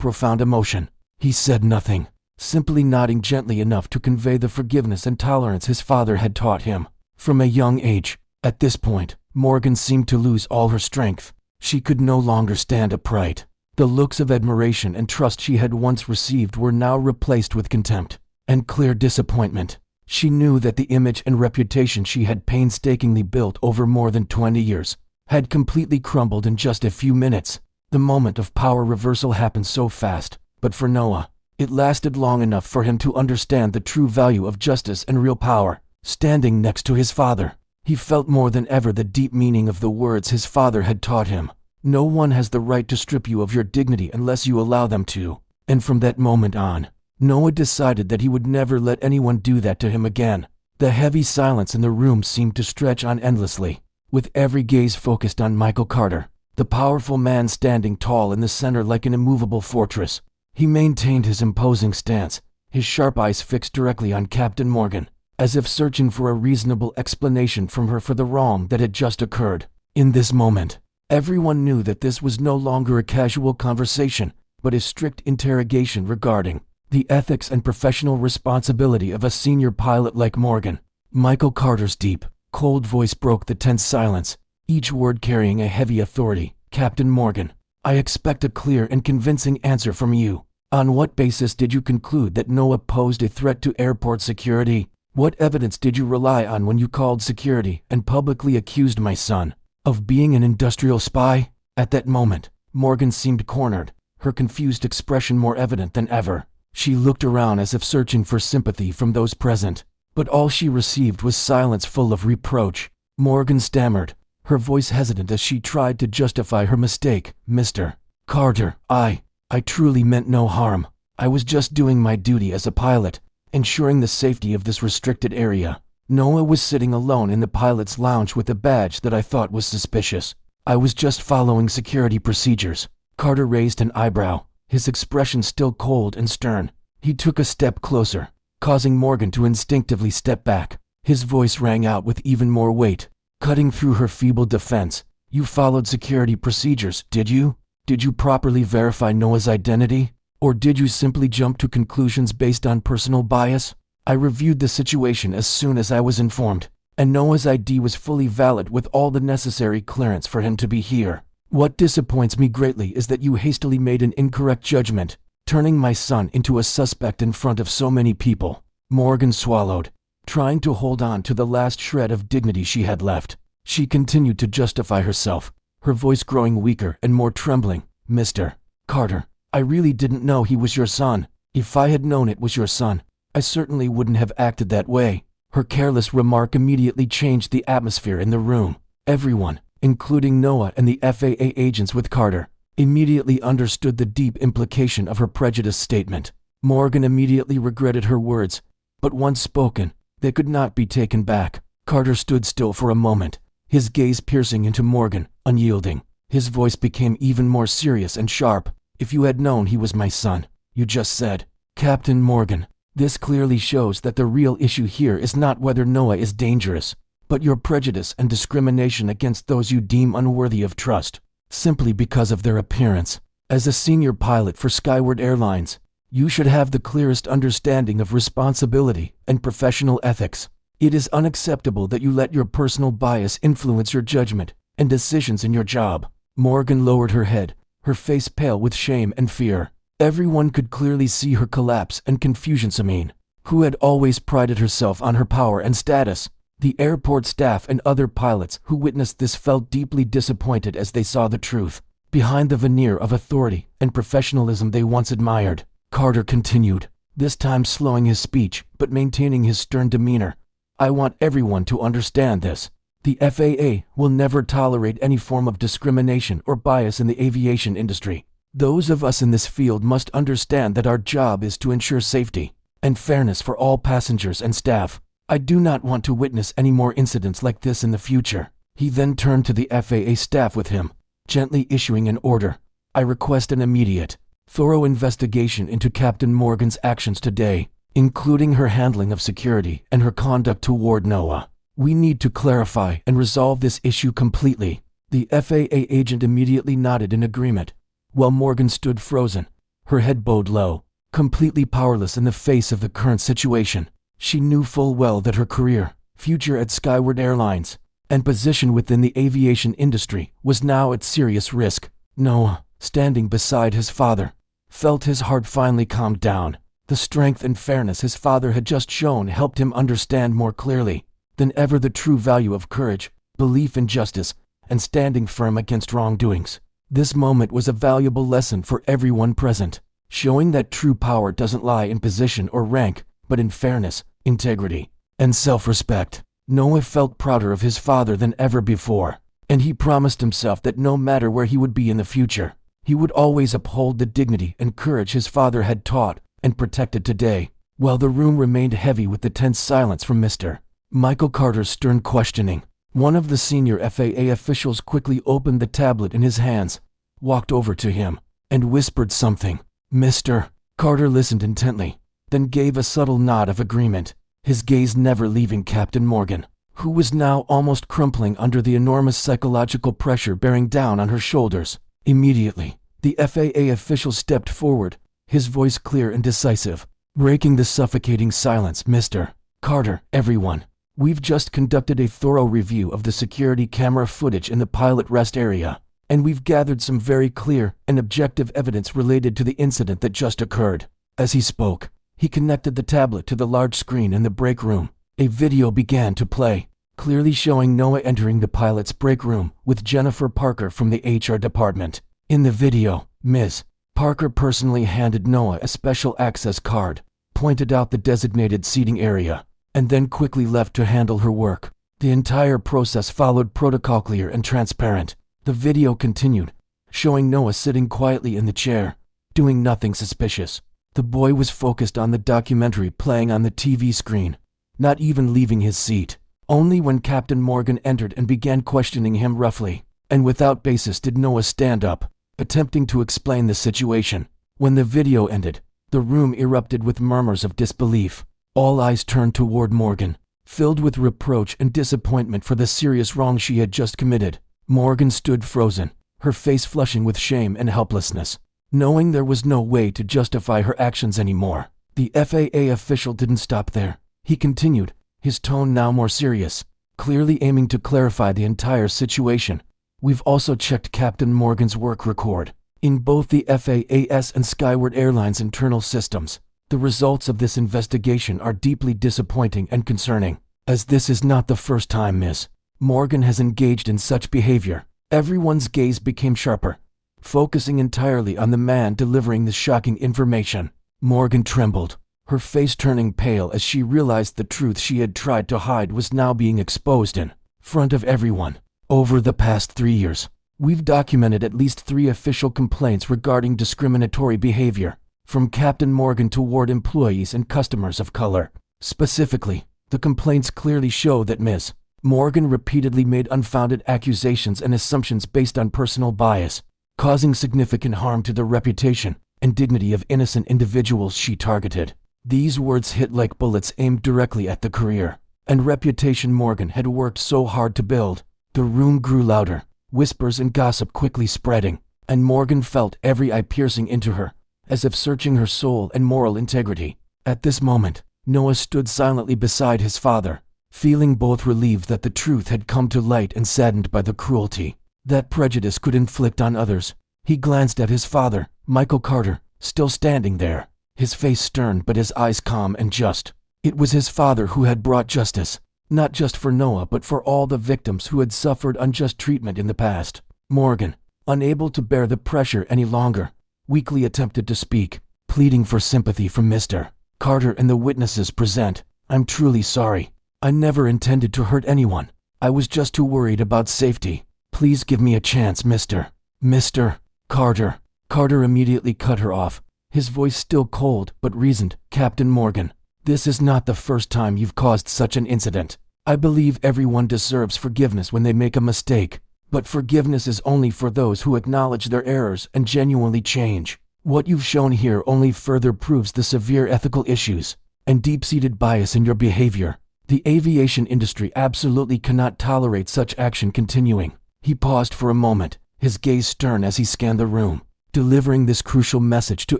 profound emotion. He said nothing, simply nodding gently enough to convey the forgiveness and tolerance his father had taught him from a young age. At this point, Morgan seemed to lose all her strength. She could no longer stand upright. The looks of admiration and trust she had once received were now replaced with contempt and clear disappointment. She knew that the image and reputation she had painstakingly built over more than 20 years had completely crumbled in just a few minutes. The moment of power reversal happened so fast, but for Noah, it lasted long enough for him to understand the true value of justice and real power. Standing next to his father, he felt more than ever the deep meaning of the words his father had taught him. No one has the right to strip you of your dignity unless you allow them to. And from that moment on, Noah decided that he would never let anyone do that to him again. The heavy silence in the room seemed to stretch on endlessly, with every gaze focused on Michael Carter, the powerful man standing tall in the center like an immovable fortress. He maintained his imposing stance, his sharp eyes fixed directly on Captain Morgan, as if searching for a reasonable explanation from her for the wrong that had just occurred. In this moment, everyone knew that this was no longer a casual conversation, but a strict interrogation regarding the ethics and professional responsibility of a senior pilot like Morgan. Michael Carter's deep, cold voice broke the tense silence, each word carrying a heavy authority. "Captain Morgan, I expect a clear and convincing answer from you. On what basis did you conclude that Noah posed a threat to airport security? What evidence did you rely on when you called security and publicly accused my son of being an industrial spy?" At that moment, Morgan seemed cornered, her confused expression more evident than ever. She looked around as if searching for sympathy from those present, but all she received was silence full of reproach. Morgan stammered, her voice hesitant as she tried to justify her mistake. "Mr. Carter, I truly meant no harm. I was just doing my duty as a pilot, ensuring the safety of this restricted area." Noah was sitting alone in the pilot's lounge with a badge that I thought was suspicious. "I was just following security procedures." Carter raised an eyebrow, his expression still cold and stern. He took a step closer, causing Morgan to instinctively step back. His voice rang out with even more weight, cutting through her feeble defense. "You followed security procedures, did you? Did you properly verify Noah's identity? Or did you simply jump to conclusions based on personal bias?" "I reviewed the situation as soon as I was informed, and Noah's ID was fully valid with all the necessary clearance for him to be here. What disappoints me greatly is that you hastily made an incorrect judgment, turning my son into a suspect in front of so many people." Morgan swallowed, trying to hold on to the last shred of dignity she had left. She continued to justify herself, her voice growing weaker and more trembling. "Mr. Carter, I really didn't know he was your son. If I had known it was your son, I certainly wouldn't have acted that way." Her careless remark immediately changed the atmosphere in the room. Everyone, including Noah and the FAA agents with Carter, immediately understood the deep implication of her prejudiced statement. Morgan immediately regretted her words, but once spoken, they could not be taken back. Carter stood still for a moment, his gaze piercing into Morgan, unyielding. His voice became even more serious and sharp. "If you had known he was my son, you just said." "Captain Morgan, this clearly shows that the real issue here is not whether Noah is dangerous, but your prejudice and discrimination against those you deem unworthy of trust, simply because of their appearance. As a senior pilot for Skyward Airlines, you should have the clearest understanding of responsibility and professional ethics. It is unacceptable that you let your personal bias influence your judgment and decisions in your job." Morgan lowered her head, her face pale with shame and fear. Everyone could clearly see her collapse and confusion. Samine, who had always prided herself on her power and status. The airport staff and other pilots who witnessed this felt deeply disappointed as they saw the truth behind the veneer of authority and professionalism they once admired. Carter continued, this time slowing his speech but maintaining his stern demeanor. "I want everyone to understand this. The FAA will never tolerate any form of discrimination or bias in the aviation industry. Those of us in this field must understand that our job is to ensure safety and fairness for all passengers and staff. I do not want to witness any more incidents like this in the future." He then turned to the FAA staff with him, gently issuing an order. "I request an immediate, thorough investigation into Captain Morgan's actions today. including her handling of security and her conduct toward Noah. We need to clarify and resolve this issue completely." The FAA agent immediately nodded in agreement, while Morgan stood frozen, her head bowed low, completely powerless in the face of the current situation. She knew full well that her career, future at Skyward Airlines, and position within the aviation industry was now at serious risk. Noah, standing beside his father, felt his heart finally calm down. The strength and fairness his father had just shown helped him understand more clearly than ever the true value of courage, belief in justice, and standing firm against wrongdoings. This moment was a valuable lesson for everyone present, showing that true power doesn't lie in position or rank, but in fairness, integrity, and self-respect. Noah felt prouder of his father than ever before, and he promised himself that no matter where he would be in the future, he would always uphold the dignity and courage his father had taught and protected today. While the room remained heavy with the tense silence from Mr. Michael Carter's stern questioning, one of the senior FAA officials quickly opened the tablet in his hands, walked over to him, and whispered something. Mr. Carter listened intently, then gave a subtle nod of agreement, his gaze never leaving Captain Morgan, who was now almost crumpling under the enormous psychological pressure bearing down on her shoulders. Immediately, the FAA official stepped forward, his voice clear and decisive, breaking the suffocating silence. "Mr. Carter, everyone, we've just conducted a thorough review of the security camera footage in the pilot rest area, and we've gathered some very clear and objective evidence related to the incident that just occurred." As he spoke, he connected the tablet to the large screen in the break room. A video began to play, clearly showing Noah entering the pilot's break room with Jennifer Parker from the HR department. In the video, Ms. Parker personally handed Noah a special access card, pointed out the designated seating area, and then quickly left to handle her work. The entire process followed protocol, clear and transparent. The video continued, showing Noah sitting quietly in the chair, doing nothing suspicious. The boy was focused on the documentary playing on the TV screen, not even leaving his seat. Only when Captain Morgan entered and began questioning him roughly, and without basis, did Noah stand up, attempting to explain the situation. When the video ended, the room erupted with murmurs of disbelief. All eyes turned toward Morgan, filled with reproach and disappointment for the serious wrong she had just committed. Morgan stood frozen, her face flushing with shame and helplessness, knowing there was no way to justify her actions anymore. The FAA official didn't stop there. He continued, his tone now more serious, clearly aiming to clarify the entire situation. "We've also checked Captain Morgan's work record in both the FAA's and Skyward Airlines internal systems. The results of this investigation are deeply disappointing and concerning, as this is not the first time Ms. Morgan has engaged in such behavior." Everyone's gaze became sharper, focusing entirely on the man delivering the shocking information. Morgan trembled, her face turning pale as she realized the truth she had tried to hide was now being exposed in front of everyone. "Over the past 3 years, we've documented at least 3 official complaints regarding discriminatory behavior from Captain Morgan toward employees and customers of color. Specifically, the complaints clearly show that Ms. Morgan repeatedly made unfounded accusations and assumptions based on personal bias, causing significant harm to the reputation and dignity of innocent individuals she targeted." These words hit like bullets aimed directly at the career and reputation Morgan had worked so hard to build. The room grew louder, whispers and gossip quickly spreading, and Morgan felt every eye piercing into her, as if searching her soul and moral integrity. At this moment, Noah stood silently beside his father, feeling both relieved that the truth had come to light and saddened by the cruelty that prejudice could inflict on others. He glanced at his father, Michael Carter, still standing there, his face stern but his eyes calm and just. It was his father who had brought justice, not just for Noah but for all the victims who had suffered unjust treatment in the past. Morgan, unable to bear the pressure any longer, weakly attempted to speak, pleading for sympathy from Mr. Carter and the witnesses present. "I'm truly sorry. I never intended to hurt anyone. I was just too worried about safety. Please give me a chance, Mr. Carter." Carter immediately cut her off, his voice still cold but reasoned. "Captain Morgan, this is not the first time you've caused such an incident. I believe everyone deserves forgiveness when they make a mistake, but forgiveness is only for those who acknowledge their errors and genuinely change. What you've shown here only further proves the severe ethical issues and deep-seated bias in your behavior. The aviation industry absolutely cannot tolerate such action continuing." He paused for a moment, his gaze stern as he scanned the room, delivering this crucial message to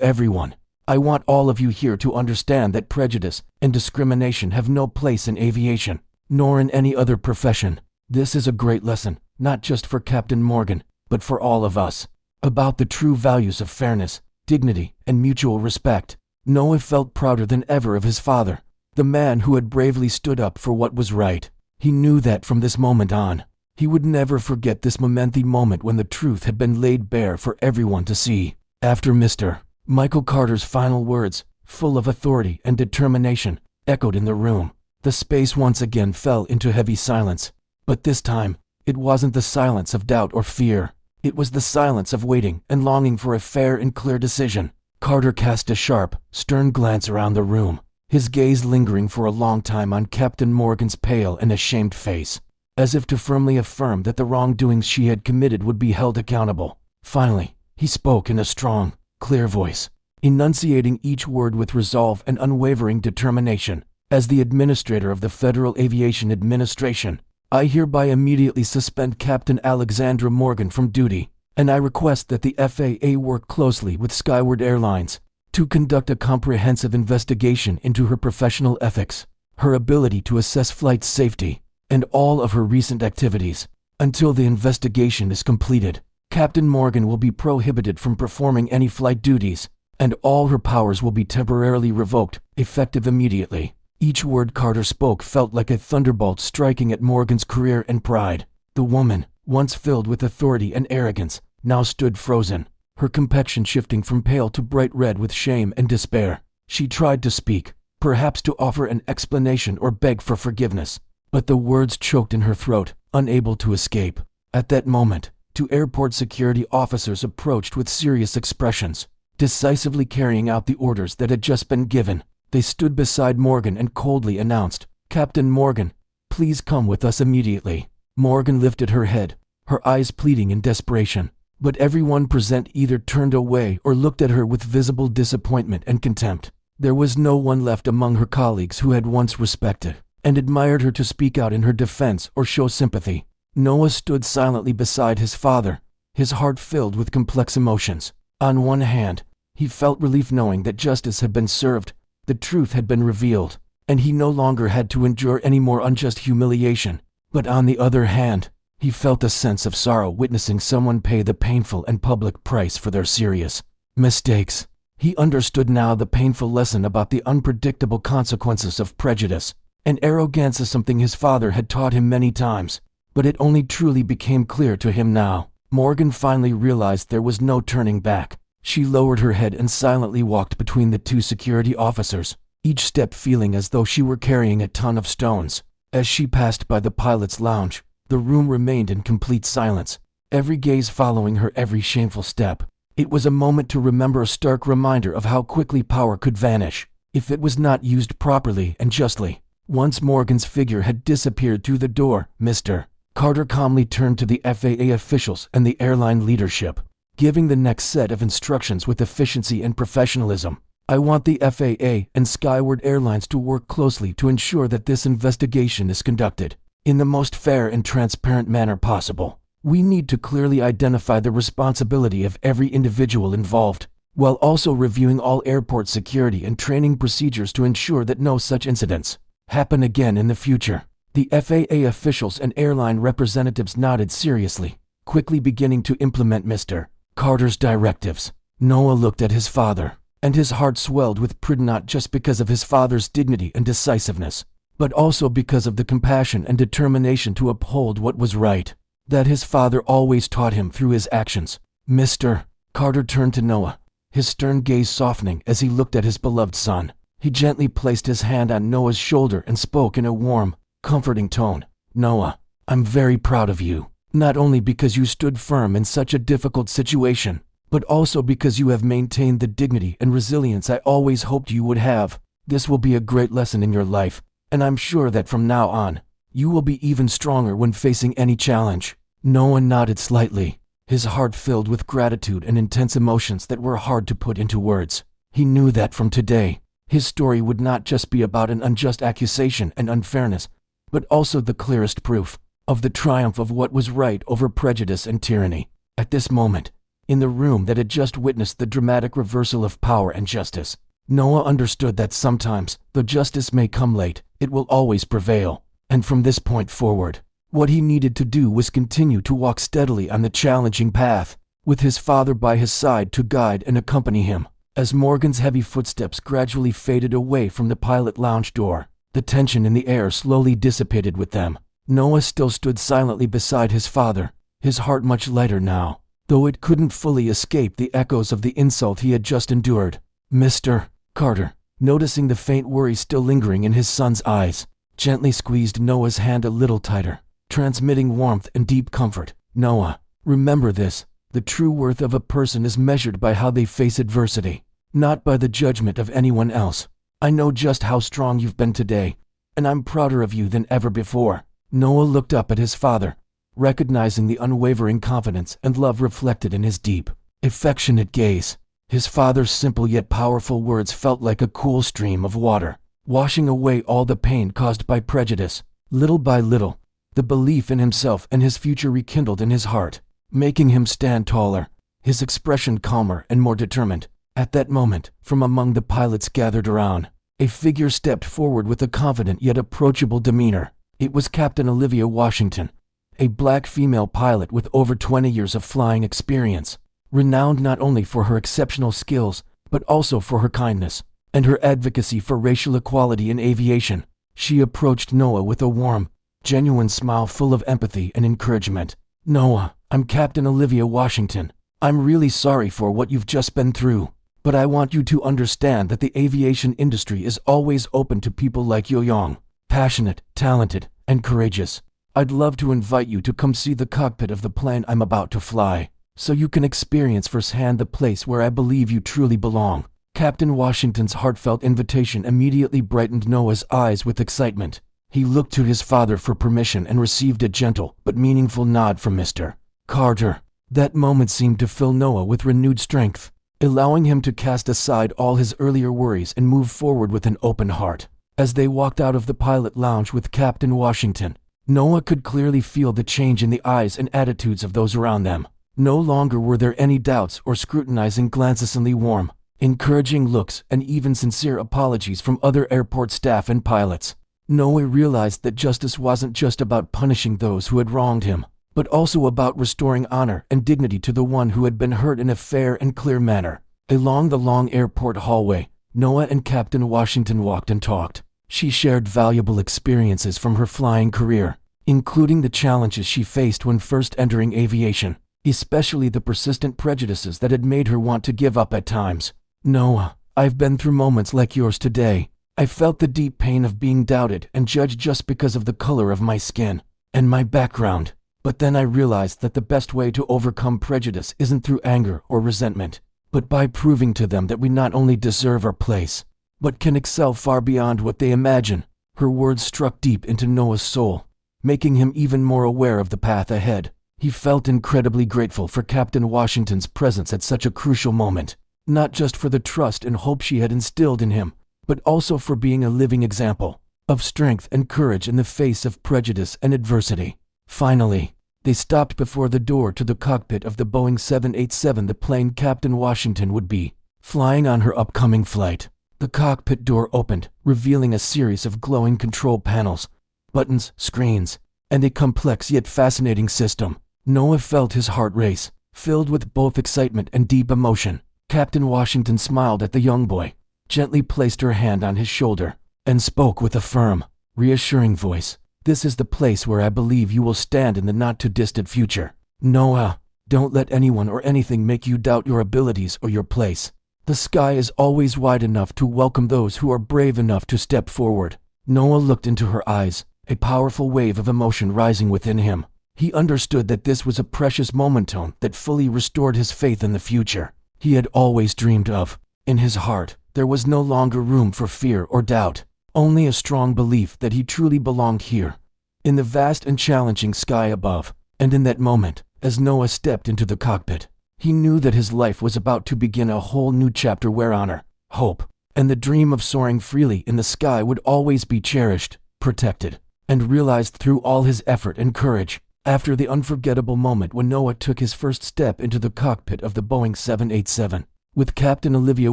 everyone. "I want all of you here to understand that prejudice and discrimination have no place in aviation, nor in any other profession. This is a great lesson, not just for Captain Morgan, but for all of us, about the true values of fairness, dignity, and mutual respect." Noah felt prouder than ever of his father, the man who had bravely stood up for what was right. He knew that from this moment on, he would never forget this momentous moment when the truth had been laid bare for everyone to see. After Mr. Michael Carter's final words, full of authority and determination, echoed in the room, the space once again fell into heavy silence. But this time, it wasn't the silence of doubt or fear. It was the silence of waiting and longing for a fair and clear decision. Carter cast a sharp, stern glance around the room, his gaze lingering for a long time on Captain Morgan's pale and ashamed face, as if to firmly affirm that the wrongdoings she had committed would be held accountable. Finally, he spoke in a strong, clear voice, enunciating each word with resolve and unwavering determination. "As the administrator of the Federal Aviation Administration, I hereby immediately suspend Captain Alexandra Morgan from duty, and I request that the FAA work closely with Skyward Airlines to conduct a comprehensive investigation into her professional ethics, her ability to assess flight safety, and all of her recent activities. Until the investigation is completed, Captain Morgan will be prohibited from performing any flight duties, and all her powers will be temporarily revoked, effective immediately." Each word Carter spoke felt like a thunderbolt striking at Morgan's career and pride. The woman, once filled with authority and arrogance, now stood frozen, her complexion shifting from pale to bright red with shame and despair. She tried to speak, perhaps to offer an explanation or beg for forgiveness, but the words choked in her throat, unable to escape. At that moment, two airport security officers approached with serious expressions, decisively carrying out the orders that had just been given. They stood beside Morgan and coldly announced, "Captain Morgan, please come with us immediately." Morgan lifted her head, her eyes pleading in desperation, but everyone present either turned away or looked at her with visible disappointment and contempt. There was no one left among her colleagues who had once respected and admired her to speak out in her defense or show sympathy. Noah stood silently beside his father, his heart filled with complex emotions. On one hand, he felt relief knowing that justice had been served, the truth had been revealed, and he no longer had to endure any more unjust humiliation. But on the other hand, he felt a sense of sorrow witnessing someone pay the painful and public price for their serious mistakes. He understood now the painful lesson about the unpredictable consequences of prejudice and arrogance is something his father had taught him many times, but it only truly became clear to him now. Morgan finally realized there was no turning back. She lowered her head and silently walked between the two security officers, each step feeling as though she were carrying a ton of stones. As she passed by the pilot's lounge, the room remained in complete silence, every gaze following her every shameful step. It was a moment to remember, a stark reminder of how quickly power could vanish if it was not used properly and justly. Once Morgan's figure had disappeared through the door, Mr. Carter calmly turned to the FAA officials and the airline leadership, giving the next set of instructions with efficiency and professionalism. "I want the FAA and Skyward Airlines to work closely to ensure that this investigation is conducted in the most fair and transparent manner possible. We need to clearly identify the responsibility of every individual involved, while also reviewing all airport security and training procedures to ensure that no such incidents happen again in the future." The FAA officials and airline representatives nodded seriously, quickly beginning to implement Mr. Carter's directives. Noah looked at his father, and his heart swelled with pride, not just because of his father's dignity and decisiveness, but also because of the compassion and determination to uphold what was right that his father always taught him through his actions. Mr. Carter turned to Noah, his stern gaze softening as he looked at his beloved son. He gently placed his hand on Noah's shoulder and spoke in a warm, comforting tone. "Noah, I'm very proud of you, not only because you stood firm in such a difficult situation, but also because you have maintained the dignity and resilience I always hoped you would have. This will be a great lesson in your life, and I'm sure that from now on, you will be even stronger when facing any challenge." Noah nodded slightly, his heart filled with gratitude and intense emotions that were hard to put into words. He knew that from today, His story would not just be about an unjust accusation and unfairness, but also the clearest proof of the triumph of what was right over prejudice and tyranny. At this moment, in the room that had just witnessed the dramatic reversal of power and justice, Noah understood that sometimes, though justice may come late, it will always prevail. And from this point forward, what he needed to do was continue to walk steadily on the challenging path, with his father by his side to guide and accompany him. As Morgan's heavy footsteps gradually faded away from the pilot lounge door, the tension in the air slowly dissipated with them. Noah still stood silently beside his father, his heart much lighter now, though it couldn't fully escape the echoes of the insult he had just endured. Mr. Carter, noticing the faint worry still lingering in his son's eyes, gently squeezed Noah's hand a little tighter, transmitting warmth and deep comfort. Noah, remember this. The true worth of a person is measured by how they face adversity, not by the judgment of anyone else. I know just how strong you've been today, and I'm prouder of you than ever before. Noah looked up at his father, recognizing the unwavering confidence and love reflected in his deep, affectionate gaze. His father's simple yet powerful words felt like a cool stream of water, washing away all the pain caused by prejudice. Little by little, the belief in himself and his future rekindled in his heart, making him stand taller, his expression calmer and more determined. At that moment, from among the pilots gathered around, a figure stepped forward with a confident yet approachable demeanor. It was Captain Olivia Washington, a black female pilot with over 20 years of flying experience, renowned not only for her exceptional skills, but also for her kindness and her advocacy for racial equality in aviation. She approached Noah with a warm, genuine smile full of empathy and encouragement. Noah, I'm Captain Olivia Washington. I'm really sorry for what you've just been through, but I want you to understand that the aviation industry is always open to people like Yo-Yong, passionate, talented, and courageous. I'd love to invite you to come see the cockpit of the plane I'm about to fly, so you can experience firsthand the place where I believe you truly belong. Captain Washington's heartfelt invitation immediately brightened Noah's eyes with excitement. He looked to his father for permission and received a gentle but meaningful nod from Mr. Carter. That moment seemed to fill Noah with renewed strength, allowing him to cast aside all his earlier worries and move forward with an open heart. As they walked out of the pilot lounge with Captain Washington, Noah could clearly feel the change in the eyes and attitudes of those around them. No longer were there any doubts or scrutinizing glances, only warm, encouraging looks and even sincere apologies from other airport staff and pilots. Noah realized that justice wasn't just about punishing those who had wronged him, but also about restoring honor and dignity to the one who had been hurt in a fair and clear manner. Along the long airport hallway, Noah and Captain Washington walked and talked. She shared valuable experiences from her flying career, including the challenges she faced when first entering aviation, especially the persistent prejudices that had made her want to give up at times. Noah, I've been through moments like yours today. I felt the deep pain of being doubted and judged just because of the color of my skin and my background. But then I realized that the best way to overcome prejudice isn't through anger or resentment, but by proving to them that we not only deserve our place, but can excel far beyond what they imagine. Her words struck deep into Noah's soul, making him even more aware of the path ahead. He felt incredibly grateful for Captain Washington's presence at such a crucial moment, not just for the trust and hope she had instilled in him, but also for being a living example of strength and courage in the face of prejudice and adversity. Finally, they stopped before the door to the cockpit of the Boeing 787, the plane Captain Washington would be flying on her upcoming flight. The cockpit door opened, revealing a series of glowing control panels, buttons, screens, and a complex yet fascinating system. Noah felt his heart race, filled with both excitement and deep emotion. Captain Washington smiled at the young boy, gently placed her hand on his shoulder, and spoke with a firm, reassuring voice. This is the place where I believe you will stand in the not-too-distant future. Noah, don't let anyone or anything make you doubt your abilities or your place. The sky is always wide enough to welcome those who are brave enough to step forward. Noah looked into her eyes, a powerful wave of emotion rising within him. He understood that this was a precious momentum that fully restored his faith in the future he had always dreamed of. In his heart, there was no longer room for fear or doubt, only a strong belief that he truly belonged here, in the vast and challenging sky above. And in that moment, as Noah stepped into the cockpit, he knew that his life was about to begin a whole new chapter where honor, hope, and the dream of soaring freely in the sky would always be cherished, protected, and realized through all his effort and courage. After the unforgettable moment when Noah took his first step into the cockpit of the Boeing 787, with Captain Olivia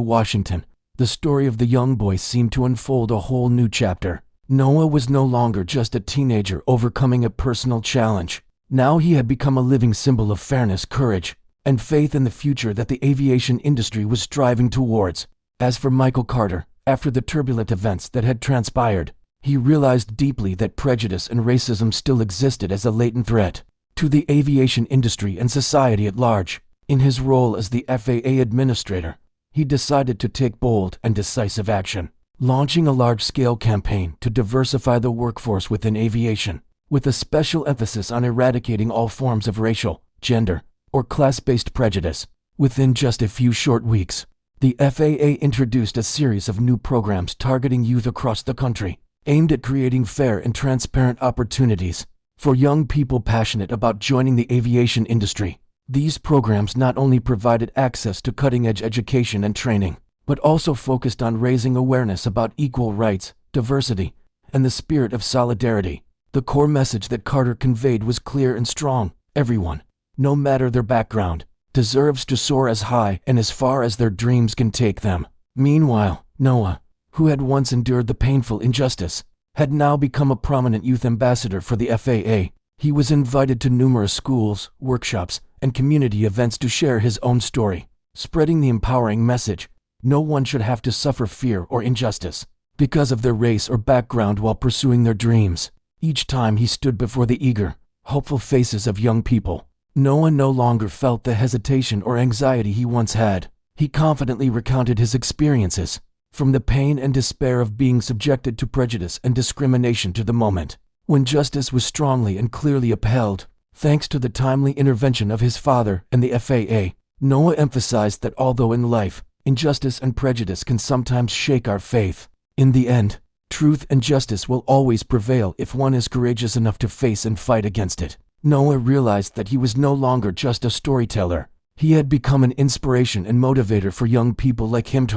Washington, the story of the young boy seemed to unfold a whole new chapter. Noah was no longer just a teenager overcoming a personal challenge. Now he had become a living symbol of fairness, courage, and faith in the future that the aviation industry was striving towards. As for Michael Carter, after the turbulent events that had transpired, he realized deeply that prejudice and racism still existed as a latent threat to the aviation industry and society at large. In his role as the FAA administrator, he decided to take bold and decisive action, launching a large-scale campaign to diversify the workforce within aviation, with a special emphasis on eradicating all forms of racial, gender, or class-based prejudice. Within just a few short weeks, the FAA introduced a series of new programs targeting youth across the country, aimed at creating fair and transparent opportunities for young people passionate about joining the aviation industry. These programs not only provided access to cutting-edge education and training, but also focused on raising awareness about equal rights, diversity, and the spirit of solidarity. The core message that Carter conveyed was clear and strong: everyone, no matter their background, deserves to soar as high and as far as their dreams can take them. Meanwhile, Noah, who had once endured the painful injustice, had now become a prominent youth ambassador for the FAA. He was invited to numerous schools, workshops, and community events to share his own story, spreading the empowering message: no one should have to suffer fear or injustice because of their race or background while pursuing their dreams. Each time he stood before the eager, hopeful faces of young people, Noah no longer felt the hesitation or anxiety he once had. He confidently recounted his experiences, from the pain and despair of being subjected to prejudice and discrimination to the moment when justice was strongly and clearly upheld. Thanks to the timely intervention of his father and the FAA, Noah emphasized that although in life, injustice and prejudice can sometimes shake our faith, in the end, truth and justice will always prevail if one is courageous enough to face and fight against it. Noah realized that he was no longer just a storyteller. He had become an inspiration and motivator for young people like him,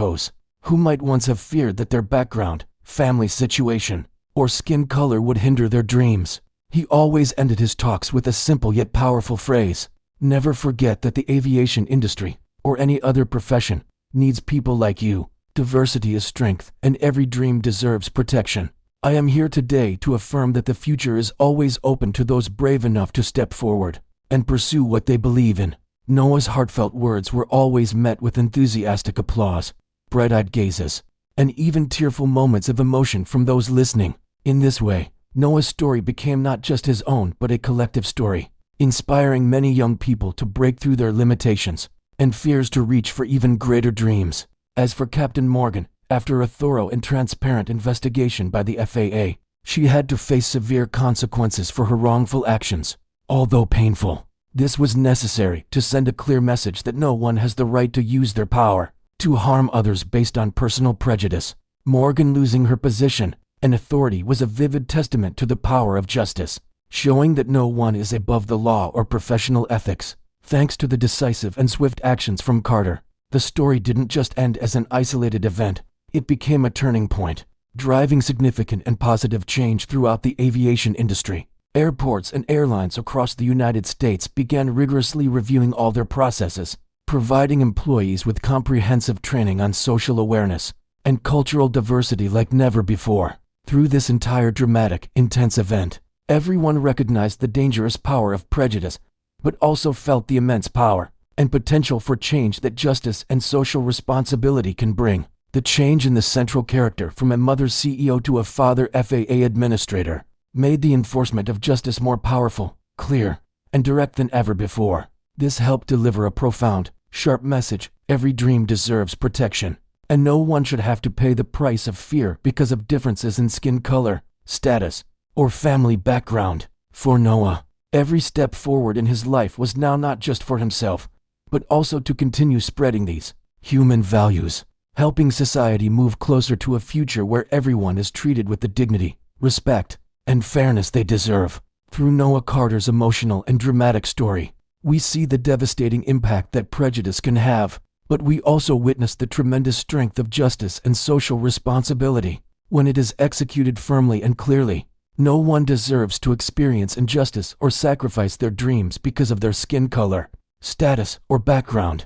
who might once have feared that their background, family situation, or skin color would hinder their dreams. He always ended his talks with a simple yet powerful phrase: never forget that the aviation industry, or any other profession, needs people like you. Diversity is strength, and every dream deserves protection. I am here today to affirm that the future is always open to those brave enough to step forward and pursue what they believe in. Noah's heartfelt words were always met with enthusiastic applause, bright-eyed gazes, and even tearful moments of emotion from those listening. In this way, Noah's story became not just his own but a collective story, inspiring many young people to break through their limitations and fears to reach for even greater dreams. As for Captain Morgan, after a thorough and transparent investigation by the FAA, she had to face severe consequences for her wrongful actions. Although painful, this was necessary to send a clear message that no one has the right to use their power to harm others based on personal prejudice. Morgan losing her position and authority was a vivid testament to the power of justice, showing that no one is above the law or professional ethics. Thanks to the decisive and swift actions from Carter, the story didn't just end as an isolated event. It became a turning point, driving significant and positive change throughout the aviation industry. Airports and airlines across the United States began rigorously reviewing all their processes, providing employees with comprehensive training on social awareness and cultural diversity like never before. Through this entire dramatic, intense event, everyone recognized the dangerous power of prejudice, but also felt the immense power and potential for change that justice and social responsibility can bring. The change in the central character from a mother CEO to a father FAA administrator made the enforcement of justice more powerful, clear, and direct than ever before. This helped deliver a profound, sharp message: every dream deserves protection, and no one should have to pay the price of fear because of differences in skin color, status, or family background. For Noah, every step forward in his life was now not just for himself, but also to continue spreading these human values, helping society move closer to a future where everyone is treated with the dignity, respect, and fairness they deserve. Through Noah Carter's emotional and dramatic story, we see the devastating impact that prejudice can have, But we also witness the tremendous strength of justice and social responsibility. When it is executed firmly and clearly, no one deserves to experience injustice or sacrifice their dreams because of their skin color, status, or background.